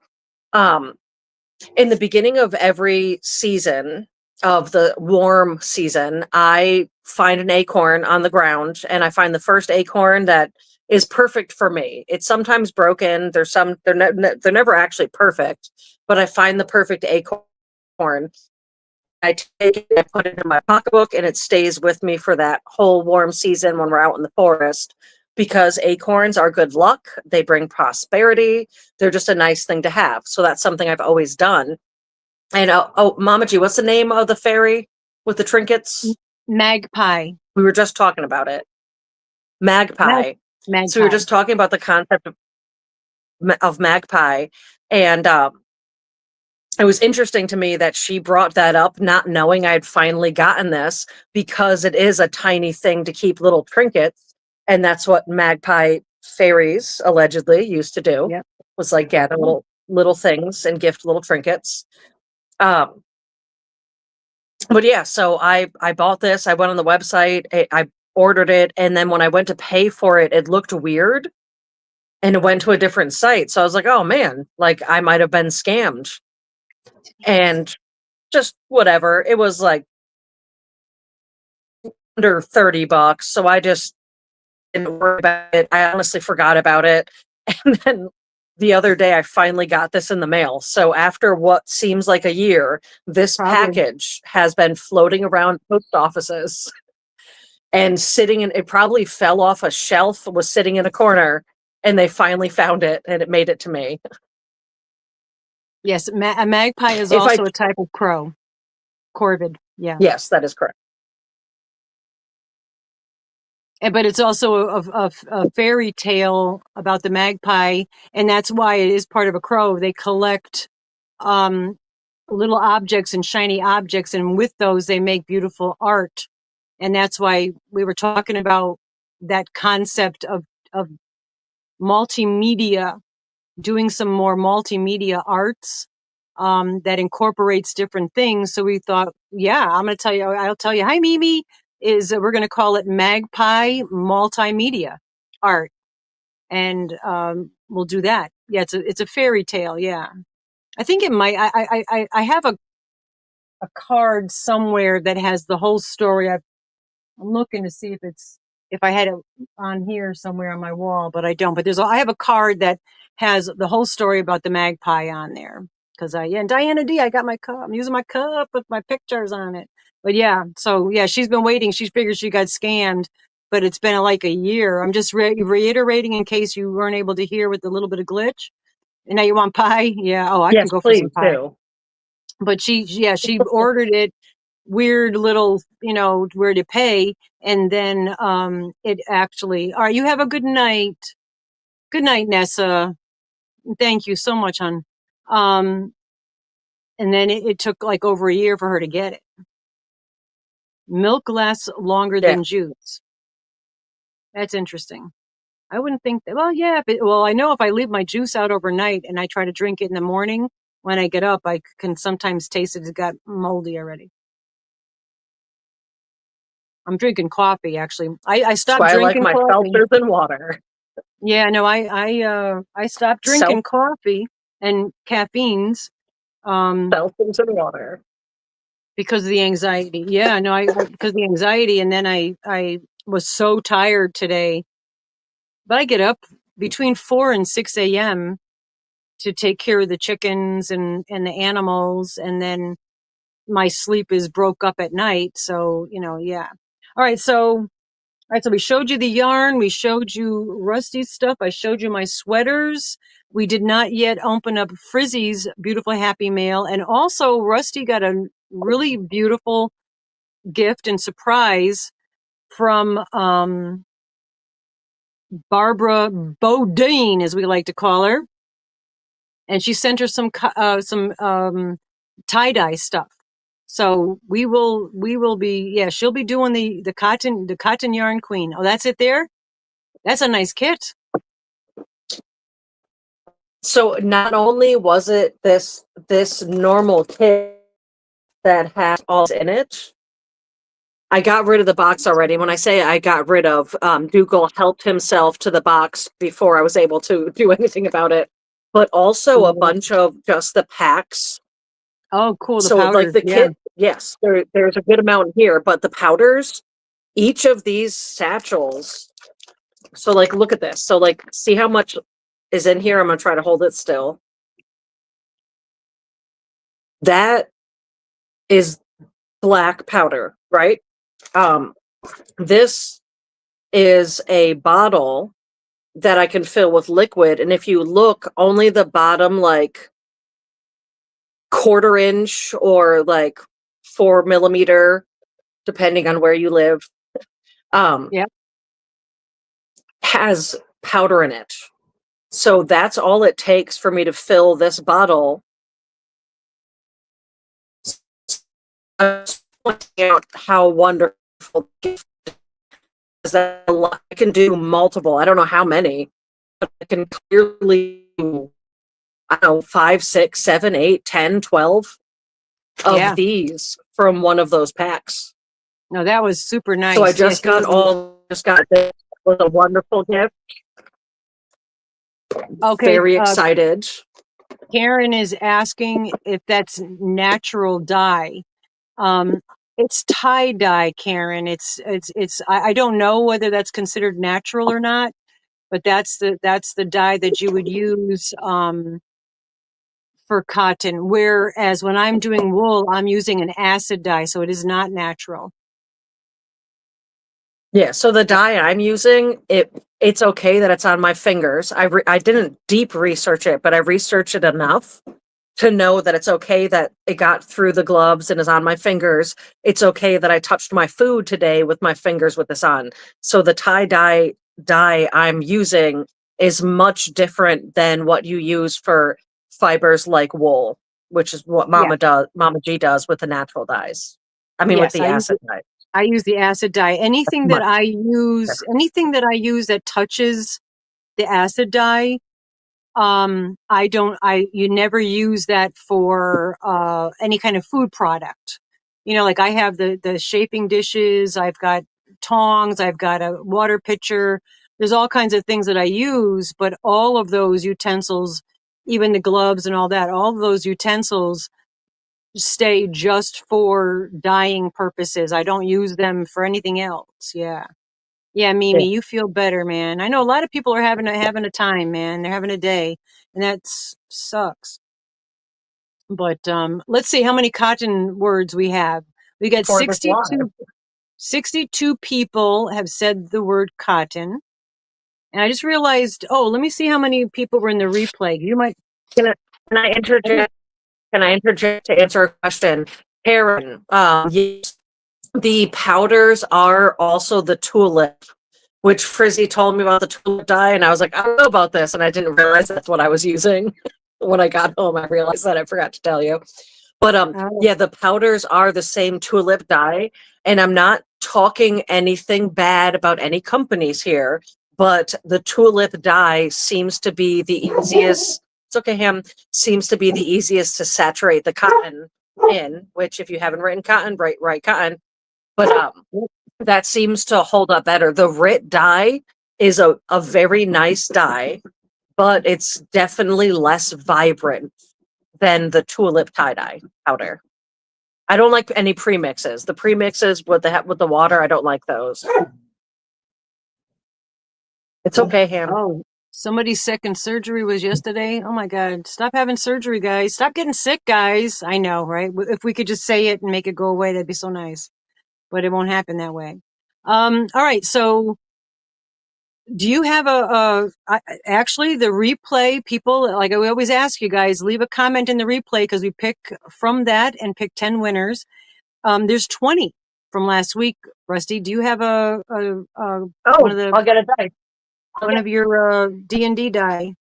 In the beginning of every season of the warm season, I find an acorn on the ground, and I find the first acorn that is perfect for me. It's sometimes broken. There's some they're never actually perfect, but I find the perfect acorn. I take it, I put it in my pocketbook, and it stays with me for that whole warm season when we're out in the forest, because acorns are good luck. They bring prosperity. They're just a nice thing to have. So that's something I've always done. And Mama G, what's the name of the fairy with the trinkets? Magpie. We were just talking about it. Magpie. Magpie. So we were just talking about the concept of Magpie, and it was interesting to me that she brought that up, not knowing I'd finally gotten this, because it is a tiny thing to keep little trinkets, and that's what Magpie fairies allegedly used to do. Yep. Was like gather little things and gift little trinkets. But yeah, so I bought this. I went on the website. I ordered it, and then when I went to pay for it, it looked weird, and it went to a different site. So I was like, oh man, like I might have been scammed. And just whatever. It was like under $30. So I just didn't worry about it. I honestly forgot about it. And then the other day I finally got this in the mail. So after what seems like a year, this package has been floating around post offices and sitting in, it probably fell off a shelf, was sitting in a corner, and they finally found it and it made it to me. Yes, a magpie is also a type of crow. Corvid, yeah. Yes, that is correct. But it's also a fairy tale about the magpie, and that's why it is part of a crow. They collect little objects and shiny objects, and with those they make beautiful art. And that's why we were talking about that concept of multimedia, doing some more multimedia arts that incorporates different things. So we thought, yeah, I'm going to tell you, I'll tell you, hi, Mimi, we're going to call it Magpie Multimedia Art. And we'll do that. Yeah, it's a fairy tale. Yeah. I think it might, I have a card somewhere that has the whole story. I'm looking to see if I had it on here somewhere on my wall, but I don't. But I have a card that has the whole story about the magpie on there. And Diana D, I got my cup. I'm using my cup with my pictures on it. But yeah, so yeah, she's been waiting. She figures she got scammed, but it's been like a year. I'm just reiterating in case you weren't able to hear with a little bit of glitch. And now you want pie? Yeah. Oh, I can Yes, go for please some pie. do. But she ordered it weird little, where to pay. And then it actually, all right, you have a good night. Good night, Nessa. Thank you so much, hon. Um, and then it took like over a year for her to get it. Milk lasts longer Yeah. than juice. That's interesting. I wouldn't think that. Well, yeah. Well, I know if I leave my juice out overnight and I try to drink it in the morning, when I get up, I can sometimes taste it got moldy already. I'm drinking coffee, actually. I That's stopped why I like drinking my coffee. seltzers and water. Yeah, no, I stopped Self drinking coffee and caffeines seltzers and water. because of the anxiety. Yeah, no, I because of the anxiety, and then I was so tired today. But I get up between 4 and 6 a.m. to take care of the chickens and the animals, and then my sleep is broke up at night. So, yeah. All right, so we showed you the yarn. We showed you Rusty's stuff. I showed you my sweaters. We did not yet open up Frizzy's beautiful happy mail. And also Rusty got a really beautiful gift and surprise from Barbara Bodine, as we like to call her. And she sent her some tie-dye stuff. So we will be, yeah, she'll be doing the cotton yarn queen. Oh, that's it there? That's a nice kit. So not only was it this normal kit that had all in it, I got rid of the box already. When I say I got rid of, Dougal helped himself to the box before I was able to do anything about it. But also a bunch of just the packs. Oh, cool. The So like powders. the Yeah. kit, yes, there's a good amount here, but the powders, each of these satchels. So like, look at this. So like, see how much is in here? I'm gonna try to hold it still. That is black powder, right? This is a bottle that I can fill with liquid. And if you look, only the bottom like 1/4 inch or like 4 millimeter, depending on where you live, Yeah. has powder in it. So that's all it takes for me to fill this bottle. Out how wonderful is that I can do multiple. I don't know how many, but I can clearly do, I don't know, 5, 6, 7, 8, 10, 12 Yeah. of these from one of those packs. No, that was super So I nice. Yes. just got this. Was a wonderful gift. Okay. Very excited. Karen is asking if that's natural dye. It's tie dye, Karen. I don't know whether that's considered natural or not, but that's the dye that you would use for cotton. Whereas when I'm doing wool, I'm using an acid dye, so it is not natural. Yeah, so the dye I'm using, it's okay that it's on my fingers. I didn't deep research it, but I researched it enough to know that it's okay that it got through the gloves and is on my fingers. It's okay that I touched my food today with my fingers with this on. So the dye I'm using is much different than what you use for fibers like wool, which is what Yeah. Mama G does with the natural dyes. I mean, with Yes, the acid dye. I use the acid dye. Anything that I use, that touches the acid dye, you never use that for any kind of food product. like I have the shaping dishes, I've got tongs, I've got a water pitcher. There's all kinds of things that I use, but all of those utensils, even the gloves and all that, all of those utensils stay just for dyeing purposes. I don't use them for anything else. Yeah. Yeah, Yeah. Mimi, you feel better, man. I know a lot of people are having a time, man. They're having a day, and that sucks. But let's see how many cotton words we have. We got For this live. 62 people have said the word cotton. And I just realized, oh, let me see how many people were in the replay. You might. Can I interject? Can I interject to answer a question? Karen, yes, the powders are also the tulip, which Frizzy told me about the tulip dye, and I was like, I don't know about this, and I didn't realize that's what I was using. When I got home, I realized that I forgot to tell you. But Oh, yeah, the powders are the same tulip dye, and I'm not talking anything bad about any companies here, but the tulip dye seems to be the easiest. It's okay, Ham. Seems to be the easiest to saturate the cotton in. Which, if you haven't written cotton, write cotton. But that seems to hold up better. The Rit dye is a very nice dye, but it's definitely less vibrant than the tulip tie-dye powder. I don't like any premixes. The premixes with the water, I don't like those. It's okay, Ham. oh, somebody's second surgery was yesterday. Oh my God. Stop having surgery, guys. Stop getting sick, guys. I know, right? If we could just say it and make it go away, that'd be so nice. But it won't happen that way. All right. So do you have actually the replay people, like we always ask you guys, leave a comment in the replay because we pick from that and pick 10 winners. There's 20 from last week. Rusty, do you have one of the I'll get a die. one of your D&D die?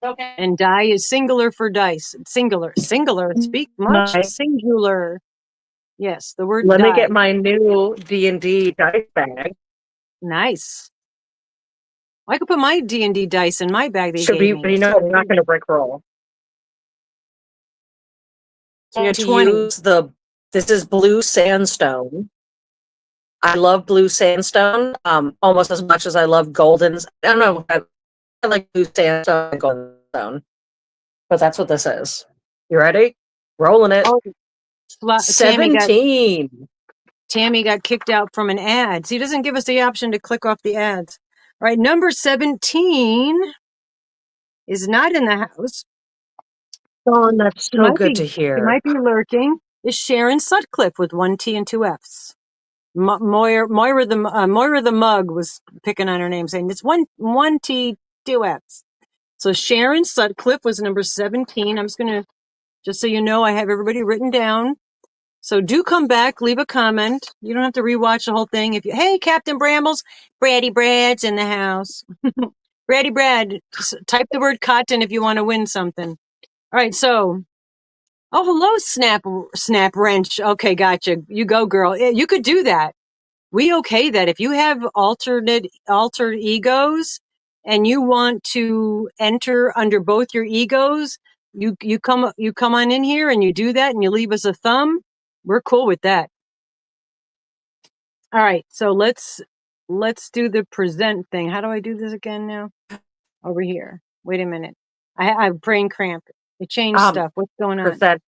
Okay. And die is singular for dice. Singular. Speak much. Nice. Singular. Yes, the word Let me get die. my new D&D dice bag. Nice. I could put my D&D dice in my bag they Should gave be, me. we're not going to brick roll. So you had To 20. use this is blue sandstone. I love blue sandstone almost as much as I love goldens. I don't know. I like blue sandstone and golden stone, but that's what this is. You ready? Rolling it. Oh, Tammy 17. got kicked out from an ad. So he doesn't give us the option to click off the ads. All right, number 17 is not in the house. Oh, that's She so might good be to she hear. might be lurking. Is Sharon Sutcliffe with 1 T and 2 F's. Moira the mug was picking on her name, saying it's one T, 2 F's. So Sharon Sutcliffe was number 17. I'm just so you know, I have everybody written down. So do come back, leave a comment. You don't have to rewatch the whole thing. Hey, Captain Brambles, Braddy Brad's in the house. Braddy Brad, type the word cotton if you want to win something. All right, so, oh, hello, Snap Wrench. Okay, gotcha. You go, girl. You could do that. We okay that if you have altered egos and you want to enter under both your egos, you come on in here and you do that and you leave us a thumb. We're cool with that. All right, so let's do the present thing. How do I do this again now? Over here. Wait a minute. I have brain cramp. It changed stuff. What's going on?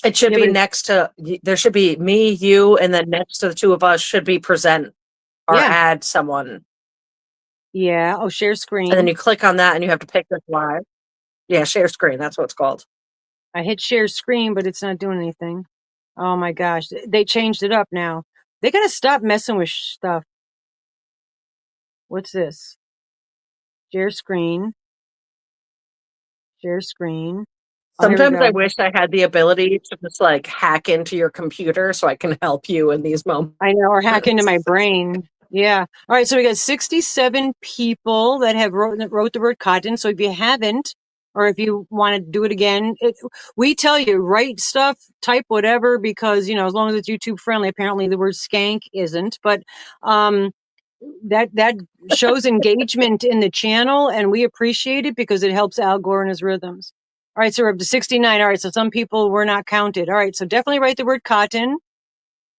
It should be next to, there should be me, you, and then next to the two of us should be present or add someone. Yeah. Oh, share screen. And then you click on that and you have to pick this live. Yeah, share screen. That's what it's called. I hit share screen, but it's not doing anything. Oh my gosh. They changed it up now. They gotta stop messing with stuff. What's this? Share screen. Share screen. Sometimes I wish I had the ability to just like hack into your computer so I can help you in these moments. I know, or hack into my brain. Yeah. All right. So we got 67 people that have wrote the word cotton. So if you haven't, or if you want to do it again, we tell you write stuff, type whatever, because as long as it's YouTube friendly. Apparently the word skank isn't, but that shows engagement in the channel, and we appreciate it because it helps Al Gore and his rhythms. All right, so we're up to 69. All right, so some people were not counted. All right, so definitely write the word cotton.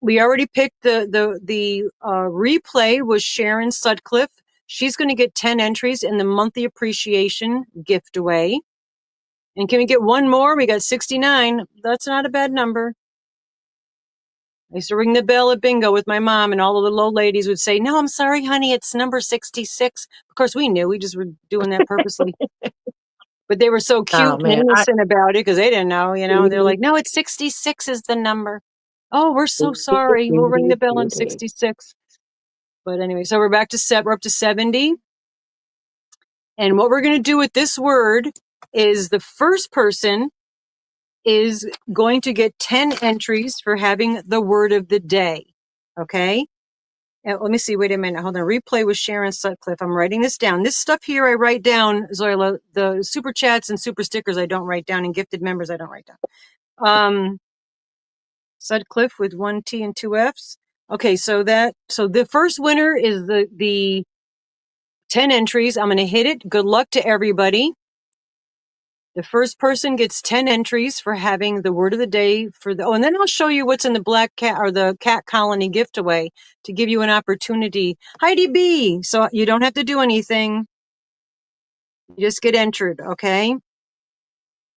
We already picked the replay was Sharon Sutcliffe. She's going to get 10 entries in the monthly appreciation gift away. And can we get one more? We got 69. That's not a bad number. I used to ring the bell at bingo with my mom, and all of the little ladies would say, "No, I'm sorry, honey, it's number 66." Of course, we knew. We just were doing that purposely. But they were so Oh cute and man, innocent about it because they didn't know, They're like, "No, it's 66 is the number." Oh, we're so sorry. We'll ring the bell on 66. But anyway, so we're back to we're up to 70. And what we're going to do with this word is the first person is going to get 10 entries for having the word of the day. Okay? Let me see. Wait a minute. Hold on. Replay with Sharon Sutcliffe. I'm writing this down. This stuff here I write down, Zoila. The super chats and super stickers I don't write down, and gifted members I don't write down. Sutcliffe with 1 T and 2 Fs. Okay, so the first winner is the 10 entries. I'm going to hit it. Good luck to everybody. The first person gets 10 entries for having the word of the day and then I'll show you what's in the black cat or the cat colony gift away to give you an opportunity. Heidi B. So you don't have to do anything. You just get entered. Okay.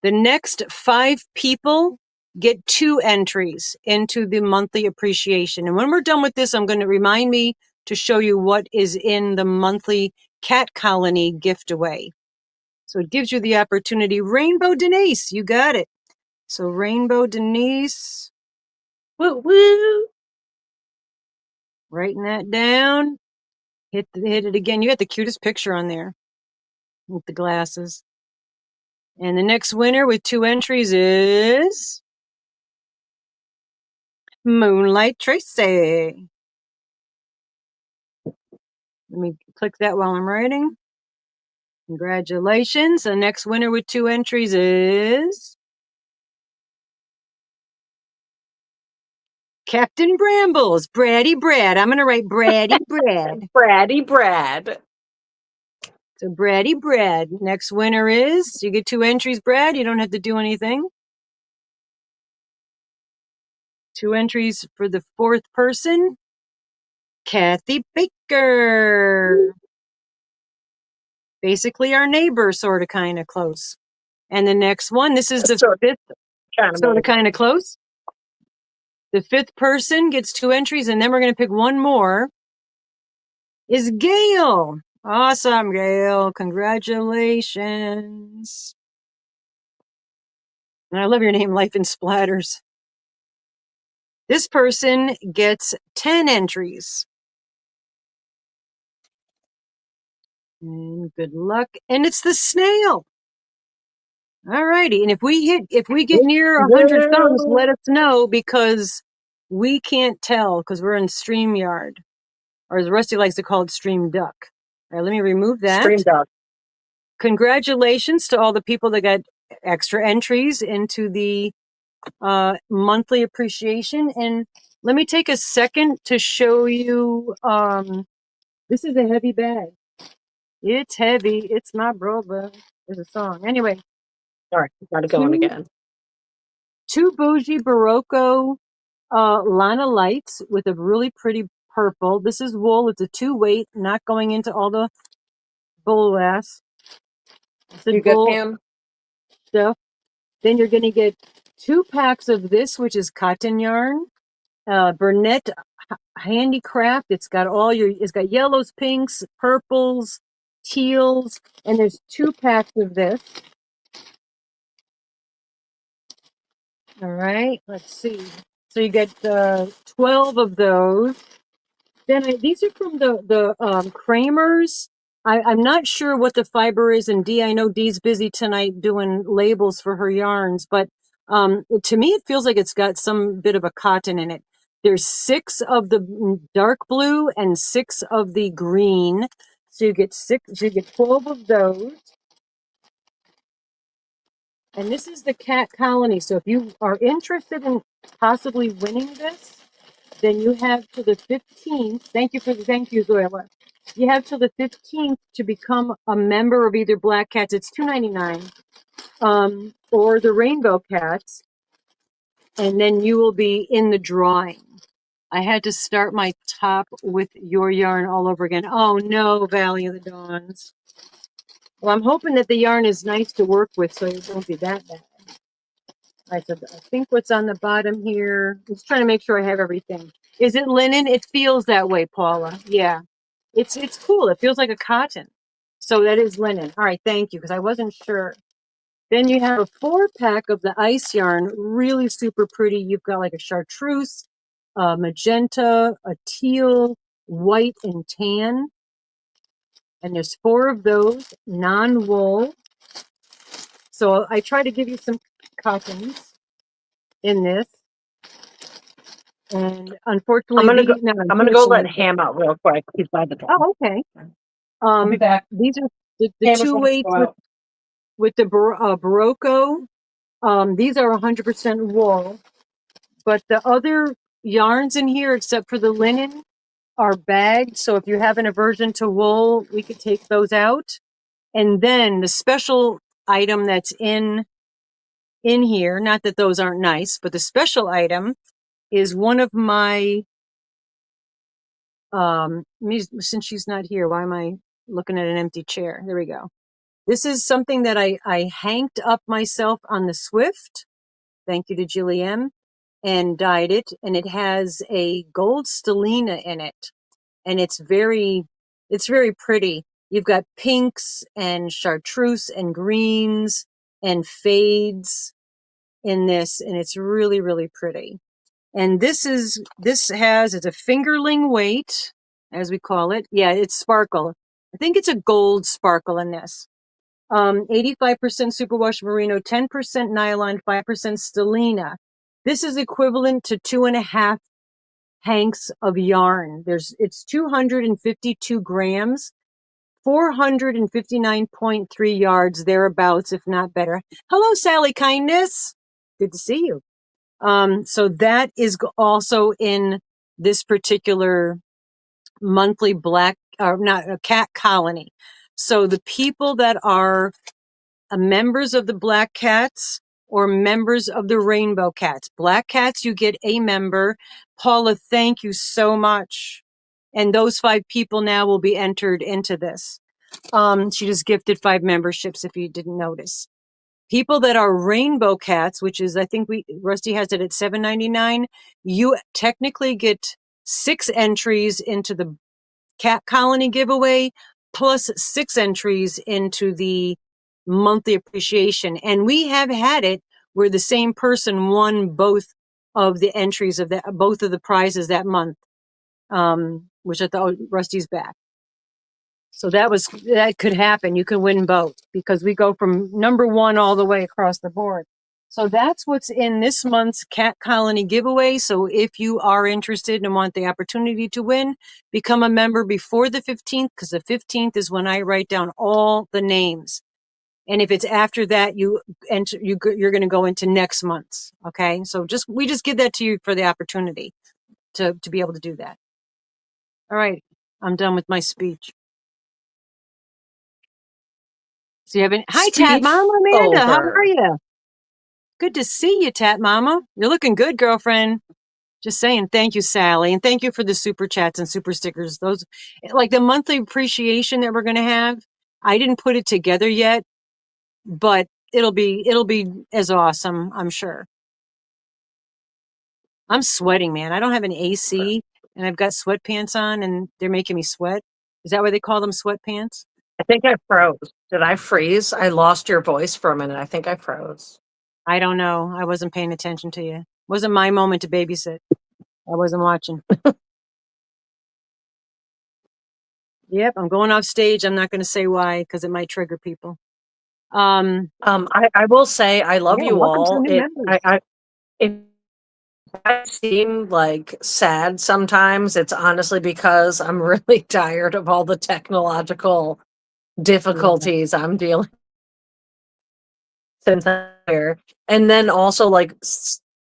The next 5 people get 2 entries into the monthly appreciation. And when we're done with this, I'm going to remind me to show you what is in the monthly cat colony gift away. So it gives you the opportunity. Rainbow Denise, you got it. So Rainbow Denise. woo woo. Writing that down. Hit it again. You got the cutest picture on there with the glasses. And the next winner with 2 entries is Moonlight Tracy. Let me click that while I'm writing. Congratulations. The next winner with 2 entries is Captain Brambles, Braddy Brad. I'm going to write Braddy Brad. Braddy Brad. So Braddy Brad. Next winner is, you get 2 entries, Brad. You don't have to do anything. 2 entries for the 4th person, Kathy Baker. Basically our neighbor, sort of, kind of close. And the next one, this is the 5th, sort of, kind of close. The 5th person gets 2 entries, and then we're going to pick one more, is Gail. Awesome, Gail. Congratulations. And I love your name, Life in Splatters. This person gets 10 entries. And good luck. And it's the snail. All righty. And if we get near 100 thumbs, let us know, because we can't tell because we're in StreamYard, or as Rusty likes to call it, Stream Duck. All right, let me remove that. Stream Duck. Congratulations to all the people that got extra entries into the monthly appreciation. And let me take a second to show you. This is a heavy bag. It's heavy. It's my brother. There's a song. Anyway. All right, got it going again. 2 bougie Barocco Lana lights with a really pretty purple. This is wool. It's a 2 weight, not going into all the bull ass. You get Pam? Stuff. Then you're going to get 2 packs of this, which is cotton yarn. Burnett Handicraft. It's got yellows, pinks, purples, teals, and there's 2 packs of this. All right, let's see. So you get 12 of those. Then these are from the Kramers. I'm not sure what the fiber is, and Dee, I know Dee's busy tonight doing labels for her yarns, but to me it feels like it's got some bit of a cotton in it. There's 6 of the dark blue and 6 of the green, so you get 12 of those. And this is the cat colony. So if you are interested in possibly winning this, then you have till the 15th. Thank you, Zoila. You have till the 15th to become a member of either Black Cats. It's $2.99, or the Rainbow Cats, and then you will be in the drawing. I had to start my top with your yarn all over again. Oh no, Valley of the Dawns. Well, I'm hoping that the yarn is nice to work with, so it won't be that bad. All right, so I think what's on the bottom here, I'm just trying to make sure I have everything. Is it linen? It feels that way, Paula. Yeah, it's cool. It feels like a cotton. So that is linen. All right, thank you, because I wasn't sure. Then you have a 4-pack of the ice yarn, really super pretty. You've got like a chartreuse, a magenta, a teal, white, and tan. And there's 4 of those, non-wool. So I try to give you some cottons in this. And unfortunately, I'm gonna go let Ham out real quick. He's by the door. Oh, okay. I'll be back. These are the Ham is 2 gonna weights go out. with the Barocco. These are 100% wool, but the other yarns in here, except for the linen, are bagged. So if you have an aversion to wool, we could take those out. And then the special item that's in here, not that those aren't nice, but the special item is one of my, since she's not here, why am I looking at an empty chair? There we go. This is something that I hanked up myself on the Swift. Thank you to Julie M. And dyed it. And it has a gold stellina in it. And it's very pretty. You've got pinks and chartreuse and greens and fades in this. And it's really, really pretty. And it's a fingerling weight, as we call it. Yeah, it's sparkle. I think it's a gold sparkle in this. 85% superwash merino, 10% nylon, 5% stellina. This is equivalent to 2.5 hanks of yarn. It's 252 grams, 459.3 yards, thereabouts, if not better. Hello, Sally Kindness. Good to see you. So that is also in this particular monthly cat colony. So the people that are members of the Black Cats or members of the Rainbow Cats. Black Cats, you get a member. Paula, thank you so much. And those 5 people now will be entered into this. She just gifted 5 memberships if you didn't notice. People that are Rainbow Cats, which is, I think Rusty has it at $7.99. You technically get 6 entries into the Cat Colony giveaway, plus 6 entries into the monthly appreciation. And we have had it where the same person won both of the entries of both of the prizes that month, which I thought Rusty's back. So that could happen. You can win both because we go from number 1 all the way across the board. So that's what's in this month's Cat Colony giveaway. So if you are interested and want the opportunity to win, become a member before the 15th, because the 15th is when I write down all the names. And if it's after that, you're going to go into next month's. Okay. So we just give that to you for the opportunity to be able to do that. All right. I'm done with my speech. So you have hi, Tat Mama Amanda. How are you? Good to see you, Tat Mama. You're looking good, girlfriend. Just saying. Thank you, Sally. And thank you for the super chats and super stickers. Those, like the monthly appreciation that we're going to have. I didn't put it together yet, but it'll be as awesome, I'm sure. I'm sweating, man. I don't have an AC and I've got sweatpants on and they're making me sweat. Is that why they call them sweatpants? I think I froze. Did I freeze? I lost your voice for a minute. I think I froze. I don't know. I wasn't paying attention to you. It wasn't my moment to babysit. I wasn't watching. Yep, I'm going off stage. I'm not going to say why because it might trigger people. I will say I love you all. If I seem like sad sometimes, it's honestly because I'm really tired of all the technological difficulties I'm dealing since I'm here. And then also like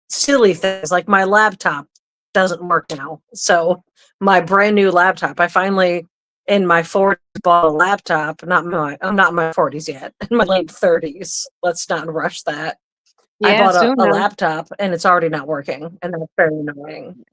silly things like my laptop doesn't work now. So my brand new laptop, I finally in my 40s bought a laptop. I'm not in my 40s yet. In my late 30s. Let's not rush that. I Yeah, bought soon a though. laptop and it's already not working, and that's very annoying.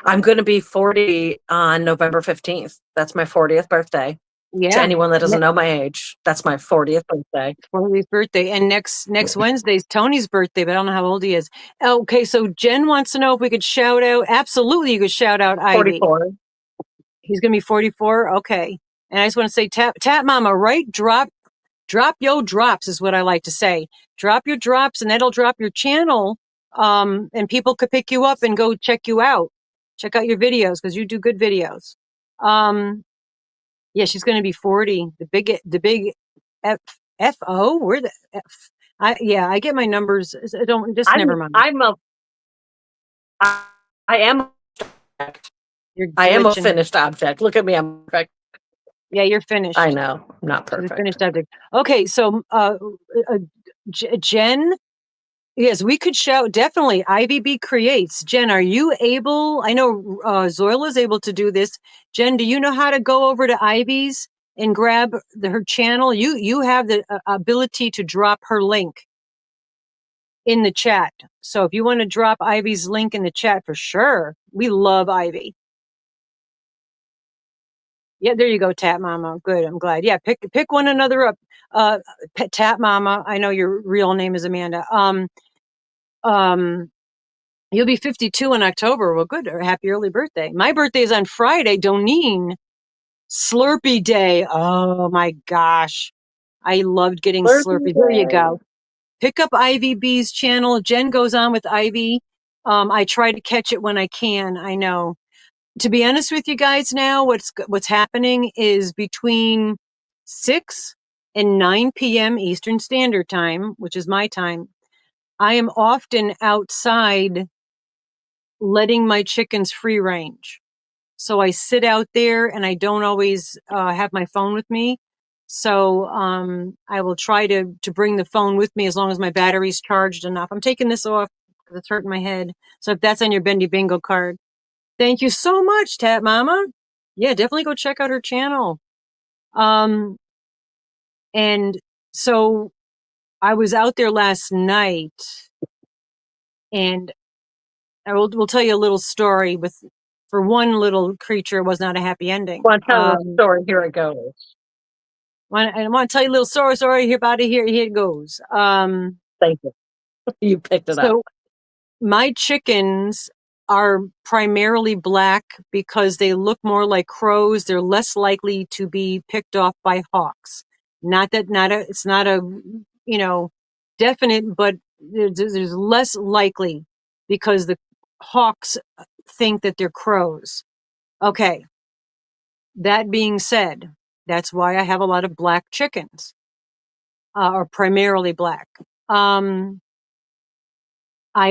I'm going to be 40 on November 15th. That's my 40th birthday. To Yeah. anyone that doesn't know my age, that's my 40th birthday. 40th birthday. And next Wednesday's Tony's birthday, but I don't know how old he is. Okay, so Jen wants to know if we could shout out. Absolutely, you could shout out Ivy. 44. He's gonna be 44. Okay. And I just want to say tap mama, right? Drop yo drops is what I like to say. Drop your drops and that'll drop your channel. And people could pick you up and go check you out. Check out your videos because you do good videos. Yeah, she's going to be 40. The big FO. Where the F? I get my numbers. I don't just I'm never mind. I'm a I, I am You're I am a glitching. finished object. Look at me, I'm perfect. Yeah, you're I finished. know, I'm not She's a perfect. finished object. Okay, so Jen. Yes, we could shout definitely. IVB creates. Jen, are you able? I know Zoila is able to do this. Jen, do you know how to go over to Ivy's and grab her channel? You have the ability to drop her link in the chat. So if you want to drop Ivy's link in the chat, for sure. We love Ivy. Yeah, there you go, Tap Mama. Good, I'm glad. Yeah, pick one another up. Tap Mama. I know your real name is Amanda. You'll be 52 in October. Well, good. Happy early birthday. My birthday is on Friday. Doneen. Slurpee Day. Oh my gosh. I loved getting Slurpee. There you go. Pick up Ivy B's channel. Jen goes on with Ivy. I try to catch it when I can. I know. To be honest with you guys now, what's happening is between 6 and 9 p.m. Eastern Standard Time, which is my time, I am often outside letting my chickens free range. So I sit out there and I don't always have my phone with me. So I will try to bring the phone with me as long as my battery's charged enough. I'm taking this off because it's hurting my head. So if that's on your Bendy Bingo card, thank you so much, Tat Mama. Yeah, definitely go check out her channel. And so I was out there last night, and we'll tell you a little story with, for one little creature, it was not a happy ending. Want to tell a story? Here it goes. I want to tell you a little story here about it. Here it goes. Thank you. You picked it up. So my chickens are primarily black because they look more like crows. They're less likely to be picked off by hawks. It's not a, definite, but there's less likely because the hawks think that they're crows. Okay. That being said, that's why I have a lot of black chickens, or primarily black. I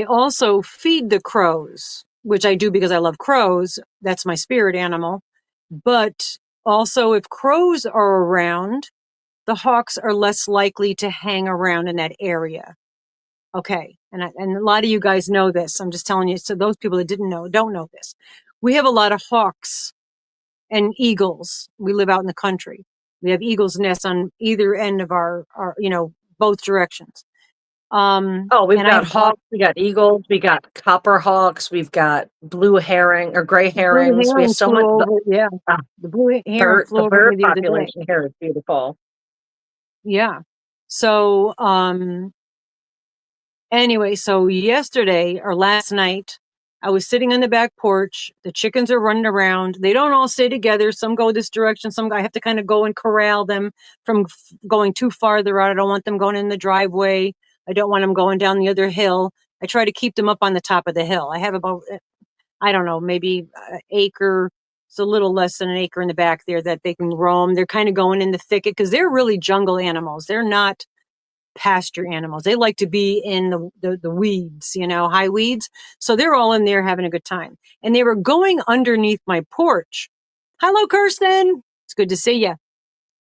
also feed the crows, which I do because I love crows. That's my spirit animal. But also, if crows are around, the hawks are less likely to hang around in that area. Okay. And a lot of you guys know this. I'm just telling you. So those people that don't know this. We have a lot of hawks and eagles. We live out in the country. We have eagles' nests on either end of our both directions. Oh, we've And I got have hawks, we got eagles, we got copper hawks, we've got blue herring or gray blue herrings. We have heron so flew much. over. Yeah, Uh, the blue heron flew the over bird me the other day. population here is beautiful. Yeah. So, anyway, so yesterday or last night, I was sitting on the back porch. The chickens are running around. They don't all stay together. Some go this direction. Some I have to kind of go and corral them from going too farther out. I don't want them going in the driveway. I don't want them going down the other hill. I try to keep them up on the top of the hill. I have about, I don't know, maybe an acre. It's a little less than an acre in the back there that they can roam. They're kind of going in the thicket because they're really jungle animals. They're not pasture animals. They like to be in the weeds, high weeds. So they're all in there having a good time. And they were going underneath my porch. Hello, Kirsten. It's good to see you.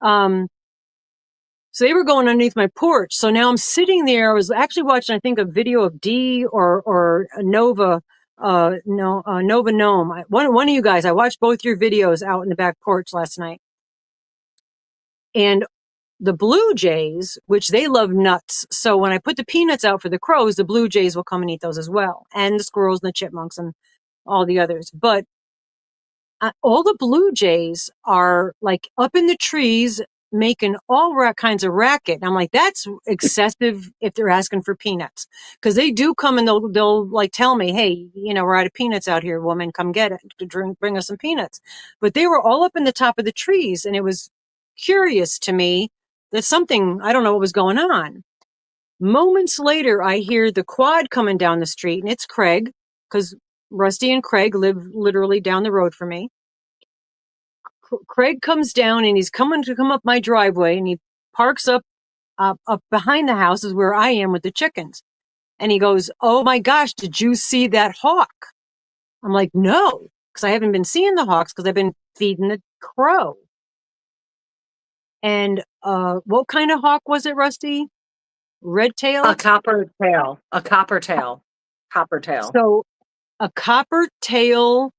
So they were going underneath my porch. So now I'm sitting there. I was actually watching, I think, a video of Dee or Nova Nova Gnome. One of you guys, I watched both your videos out in the back porch last night. And the blue jays, which they love nuts. So when I put the peanuts out for the crows, the blue jays will come and eat those as well. And the squirrels and the chipmunks and all the others. But all the blue jays are like up in the trees making all kinds of racket. And I'm like, that's excessive if they're asking for peanuts, because they do come and they'll like tell me, hey, we're out of peanuts out here, woman, come get it to bring us some peanuts. But they were all up in the top of the trees, and it was curious to me that something, I don't know what was going on. Moments later, I hear the quad coming down the street, and it's Craig, because Rusty and Craig live literally down the road from me. Craig comes down and he's come up my driveway, and he parks up behind the house is where I am with the chickens. And he goes, "Oh my gosh, did you see that hawk?" I'm like, "No," because I haven't been seeing the hawks because I've been feeding the crow. And what kind of hawk was it, Rusty? Red tail? A copper tail. A copper tail. Copper tail. So a copper tail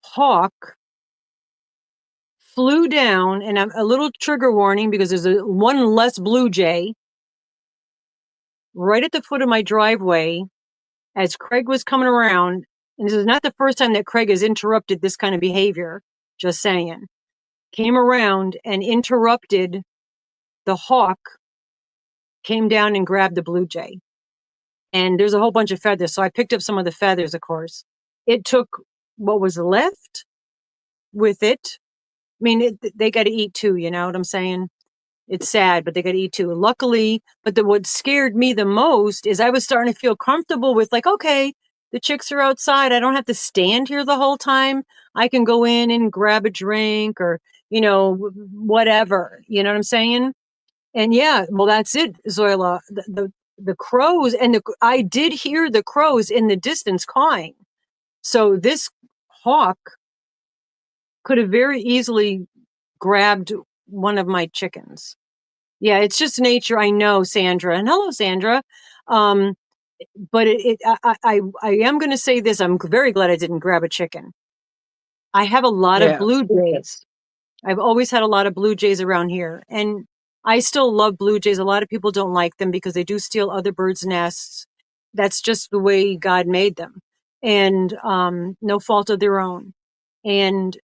hawk flew down, and a little trigger warning because there's one less blue jay right at the foot of my driveway as Craig was coming around. And this is not the first time that Craig has interrupted this kind of behavior, just saying. Came around and interrupted the hawk, came down and grabbed the blue jay. And there's a whole bunch of feathers. So I picked up some of the feathers, of course. It took what was left with it. I mean, they got to eat too, you know what I'm saying? It's sad, but they got to eat too. Luckily, but what scared me the most is I was starting to feel comfortable with, like, okay, the chicks are outside. I don't have to stand here the whole time. I can go in and grab a drink or, whatever. You know what I'm saying? And yeah, well, that's it, Zoila. The crows, and I did hear the crows in the distance cawing. So this hawk could have very easily grabbed one of my chickens. Yeah, it's just nature. I know, Sandra. And hello, Sandra. But I am going to say this. I'm very glad I didn't grab a chicken. I have a lot of blue jays. I've always had a lot of blue jays around here. And I still love blue jays. A lot of people don't like them because they do steal other birds' nests. That's just the way God made them. And no fault of their own. And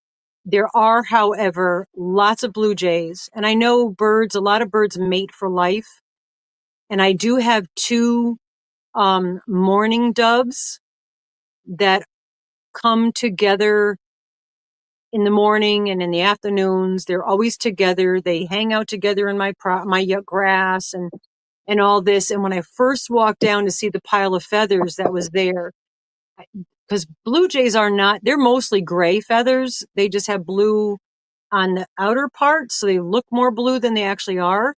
there are, however, lots of blue jays. And I know a lot of birds mate for life. And I do have two mourning doves that come together in the morning and in the afternoons. They're always together. They hang out together in my grass and all this. And when I first walked down to see the pile of feathers that was there, because blue jays they're mostly gray feathers. They just have blue on the outer part, so they look more blue than they actually are.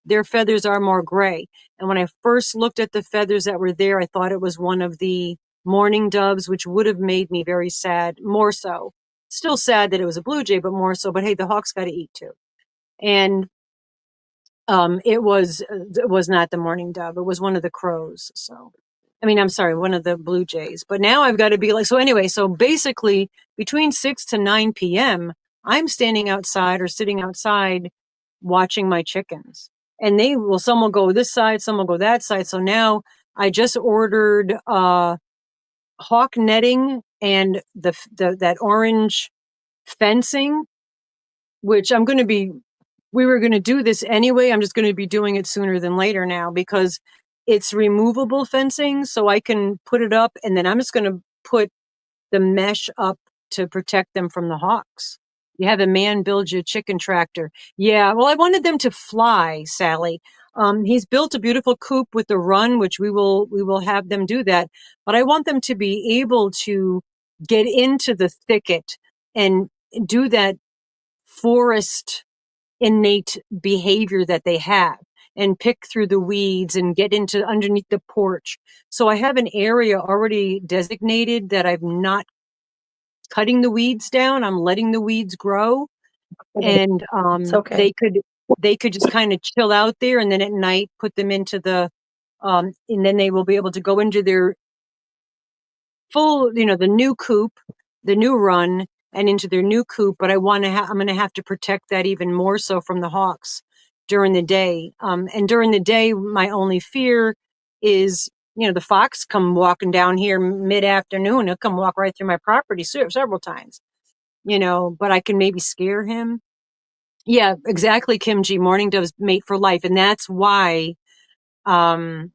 Their feathers are more gray. And when I first looked at the feathers that were there, I thought it was one of the mourning doves, which would have made me very sad, more so. Still sad that it was a blue jay, but more so. But hey, the hawks got to eat too. And it was not the mourning dove. It was one of the crows. So, I mean, I'm sorry, one of the blue jays. But now I've got to be like, so anyway, so basically between 6 to 9 p.m., I'm standing outside or sitting outside watching my chickens. And some will go this side, some will go that side. So now I just ordered hawk netting and that orange fencing, which we were going to do this anyway. I'm just going to be doing it sooner than later now because it's removable fencing. So I can put it up, and then I'm just going to put the mesh up to protect them from the hawks. You have a man build you a chicken tractor. Yeah, well, I wanted them to fly, Sally. He's built a beautiful coop with the run, which we will have them do that. But I want them to be able to get into the thicket and do that forest innate behavior that they have and pick through the weeds and get into underneath the porch. So I have an area already designated that I'm not cutting the weeds down. I'm letting the weeds grow. And It's okay. they could just kind of chill out there, and then at night put them into and then they will be able to go into their full, the new coop, the new run, and into their new coop. But I'm going to have to protect that even more so from the hawks during the day. And during the day, my only fear is, the fox come walking down here mid-afternoon. He'll come walk right through my property several times, but I can maybe scare him. Yeah, exactly, Kim G. Mourning doves mate for life. And that's why um,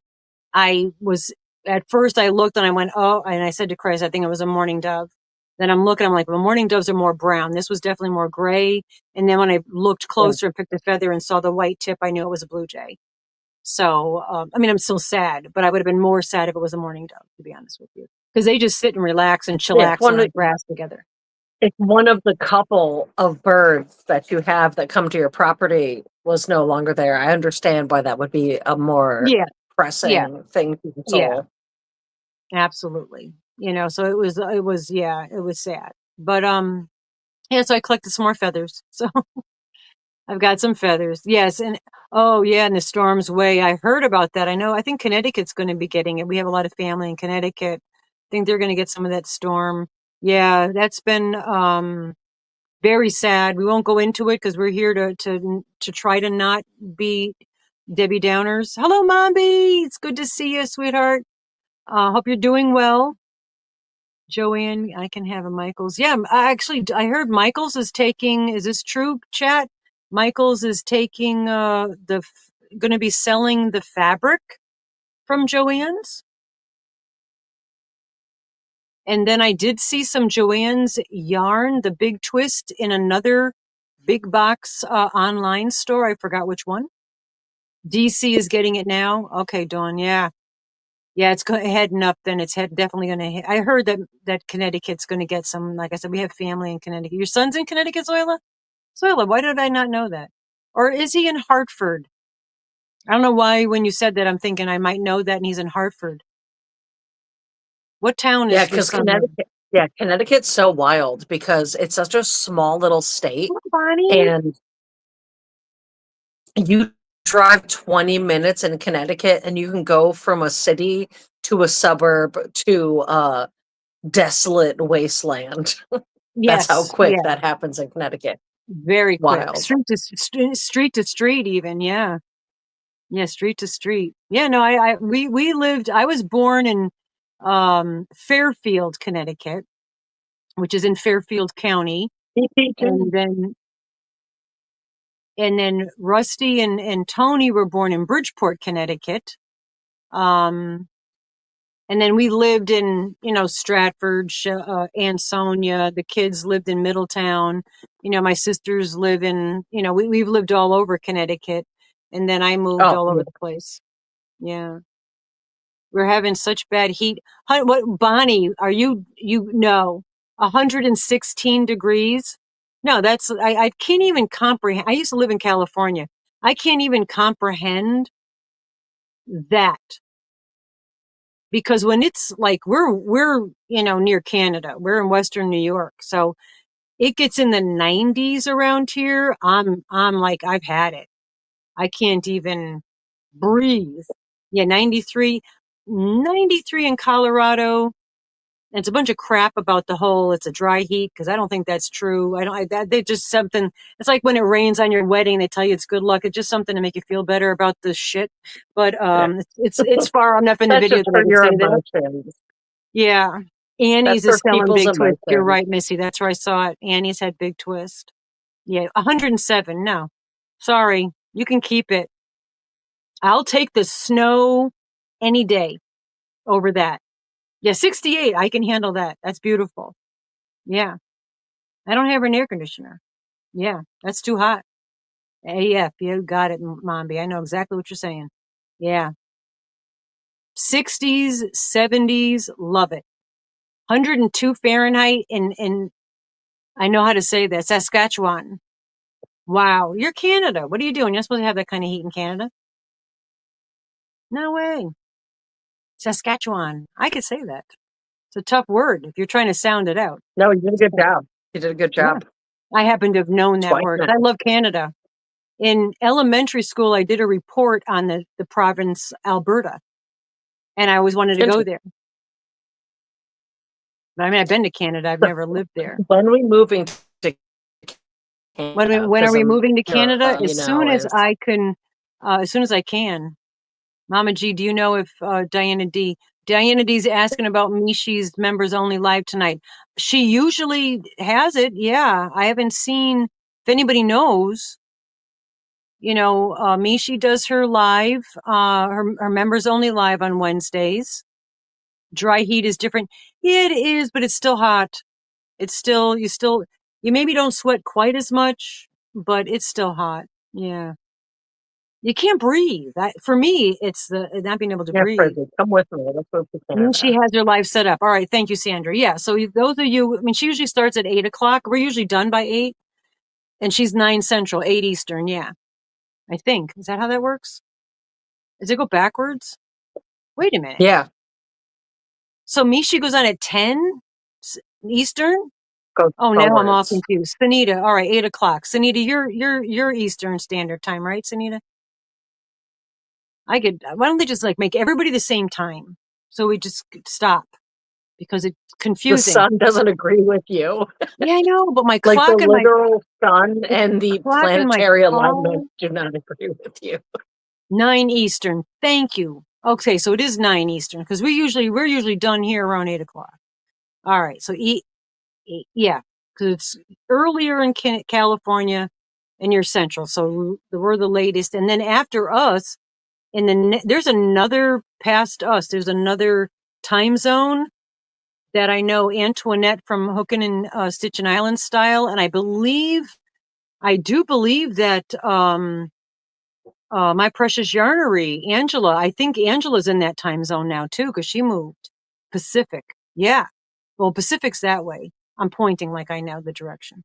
I was, at first I looked and I went, oh, and I said to Chris, I think it was a mourning dove. Then I'm looking, I'm like, well, mourning doves are more brown. This was definitely more gray. And then when I looked Yeah. closer and picked a feather and saw the white tip, I knew it was a blue jay. So, I'm still sad, but I would have been more sad if it was a mourning dove, to be honest with you. Because they just sit and relax and Yeah, chillax on the grass together. if one of the couple of birds that you have that come to your property was no longer there, I understand why that would be a more Yeah, yeah, pressing thing to the yeah, soul. absolutely. So it was sad. But, yeah, so I collected some more feathers. So I've got some feathers. Yes. And oh yeah, and the storm's way. I heard about that. I think Connecticut's going to be getting it. We have a lot of family in Connecticut. I think they're going to get some of that storm. Yeah, that's been very sad. We won't go into it because we're here to try to not be Debbie Downers. Hello, Mombi. It's good to see you, sweetheart. Hope you're doing well. Joanne, I can have a Michaels. Yeah, I heard Michaels is taking, is this true, chat? Michaels is taking, going to be selling the fabric from Joann's. And then I did see some Joann's yarn, the big twist, in another big box online store. I forgot which one. DC is getting it now. Okay, Dawn. Yeah. Yeah, it's heading up. Then it's definitely going to hit. I heard that Connecticut's going to get some. Like I said, we have family in Connecticut. Your son's in Connecticut, Zoila? Zoila, why did I not know that? Or is he in Hartford? I don't know why when you said that, I'm thinking I might know that and he's in Hartford. What town Yeah, is your because son in? Connecticut's so wild because it's such a small little state, Oh, Bonnie? and you drive 20 minutes in Connecticut and you can go from a city to a suburb to a desolate wasteland. That's how Yes, quick yeah, that happens in Connecticut. very quick. Wild. Street to street, even. Yeah, yeah, street to street. Yeah, no, we lived. I was born in Fairfield, Connecticut, which is in Fairfield County, and then Rusty and Tony were born in Bridgeport, Connecticut. Um, and then we lived in, Stratford, Ansonia. The kids lived in Middletown. My sisters live in, we've lived all over Connecticut. And then I moved Oh, all yeah. over the place. Yeah. We're having such bad heat. What, Bonnie, are no, 116 degrees? No, I can't even comprehend. I used to live in California. I can't even comprehend that. Because when it's like we're near Canada, we're in Western New York, so it gets in the 90s around here. I'm like, I've had it. I can't even breathe. Yeah, 93 in Colorado. It's a bunch of crap about the whole it's a dry heat because I don't think that's true. They just something. It's like when it rains on your wedding, they tell you it's good luck. It's just something to make you feel better about the shit. But Yeah. it's far enough in the That's video just that I for could your say that. emotions. Yeah. That's Annie's is for selling people's big twist. You're emotions. right, Missy. That's where I saw it. Annie's had big twist. Yeah, 107. No, sorry. You can keep it. I'll take the snow any day over that. Yeah, 68. I can handle that. That's beautiful. Yeah. I don't have an air conditioner. Yeah, that's too hot. AF, you got it, Mombi. I know exactly what you're saying. Yeah. 60s, 70s, love it. 102 Fahrenheit in I know how to say that. Saskatchewan. Wow. You're Canada. What are you doing? You're not supposed to have that kind of heat in Canada. No way. Saskatchewan. I could say that. It's a tough word if you're trying to sound it out. No, you did a good job. You did a good Yeah. job. I happen to have known that Twice word. now. I love Canada. In elementary school, I did a report on the province Alberta, and I always wanted to go there. I mean, I've been to Canada. I've never lived there. When are we moving to Canada? When are Because we moving to Canada? Europe, As soon as I can. Mama G, do you know if Diana D's asking about me. She's members only live tonight. She usually has it. Yeah. I haven't seen, if anybody knows, Mishi does her live, her members only live on Wednesdays. Dry heat is different. Yeah, it is, but it's still hot. It's still, you maybe don't sweat quite as much, but it's still hot. Yeah. You can't breathe. For me, it's the not being able to yeah, breathe. Frizzy, come with me. Let's go to And she Canada. has her live set up. All right. Thank you, Sandra. Yeah. So those of you, I mean, she usually starts at 8:00. We're usually done by 8, and she's 9 Central, 8 Eastern. Yeah. I think. Is that how that works? Does it go backwards? Wait a minute. Yeah. So Mishi goes on at 10 Eastern? Go Oh, now I'm all forwards. confused. Sunita, all right, 8:00. Sunita, you're Eastern Standard Time, right, Sunita? Why don't they just like make everybody the same time? So we just stop because it's The confusing. sun doesn't agree with you. Yeah, I know, but my Like the clock and literal sun and the my planetary car, alignment do not agree with you. 9 Eastern. Thank you. Okay, so it is 9 Eastern because we're usually done here around 8:00. All right, so yeah, because it's earlier in California and you're Central, so we're the latest. And then after us, there's another past us. There's another time zone that I know Antoinette from Hookin' and Stitchin' Island style, and I do believe that my precious yarnery, Angela. I think Angela's in that time zone now too because she moved Pacific. Yeah, well, Pacific's that way. I'm pointing like I know the direction.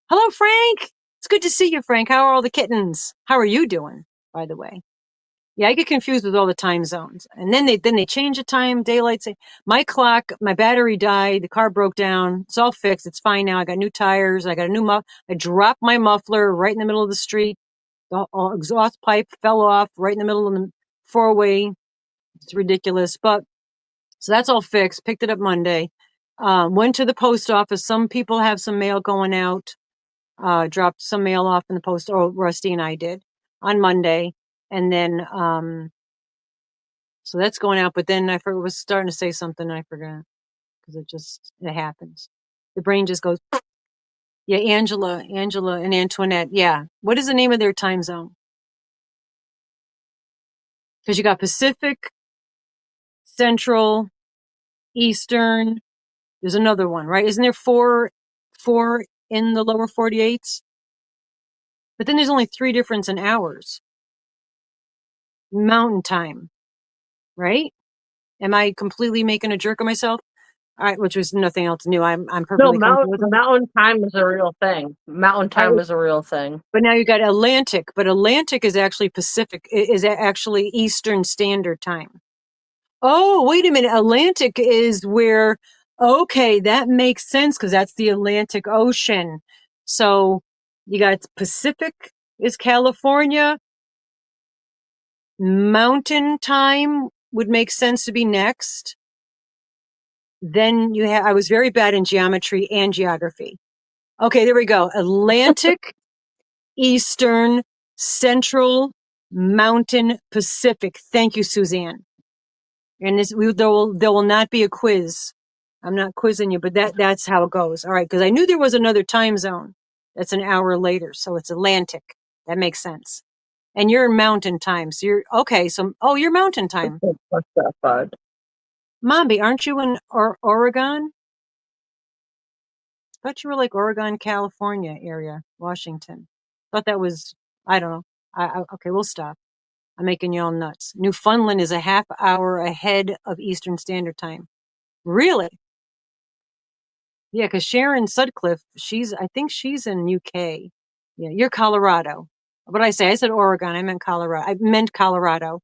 Hello, Frank. It's good to see you, Frank. How are all the kittens? How are you doing, by the way? Yeah, I get confused with all the time zones. And then they change the time, daylight say my clock, my battery died, the car broke down. It's all fixed. It's fine now. I got new tires. I got a new I dropped my muffler right in the middle of the street. The exhaust pipe fell off right in the middle of the four-way. It's ridiculous. But so that's all fixed. Picked it up Monday. Went to the post office. Some people have some mail going out. Dropped some mail off in the post. Oh, Rusty and I did on Monday. And then, so that's going out. But then was starting to say something. And I forgot because it happens. The brain just goes, yeah, Angela and Antoinette. Yeah. What is the name of their time zone? Because you got Pacific, Central, Eastern. There's another one, right? Isn't there four in the lower 48s? But then there's only 3 difference in hours. Mountain time, right? Am I completely making a jerk of myself? All right, which was nothing else new. I'm No, perfectly comfortable with that. mountain time is a real thing. Mountain time is a real thing. But now you got Atlantic, but Atlantic is actually Pacific, is actually Eastern Standard Time. Oh, wait a minute. Atlantic is where, okay, that makes sense because that's the Atlantic Ocean. So you got Pacific is California. Mountain time would make sense to be next. Then I was very bad in geometry and geography. Okay, there we go. Atlantic, Eastern, Central, Mountain, Pacific. Thank you, Suzanne. And there will not be a quiz. I'm not quizzing you, but that's how it goes. All right, because I knew there was another time zone that's an hour later, so it's Atlantic. That makes sense. And you're Mountain time, so you're okay. So you're Mountain time. What's that, bud? Mombi, aren't you in Oregon? I thought you were like Oregon, California area, Washington. Thought that was, I don't know. Okay, we'll stop. I'm making you all nuts. Newfoundland is a half hour ahead of Eastern Standard Time. Really? Yeah, because Sharon Sutcliffe, I think she's in UK. Yeah, you're Colorado. What did I say? I said Oregon. I meant Colorado. I meant Colorado.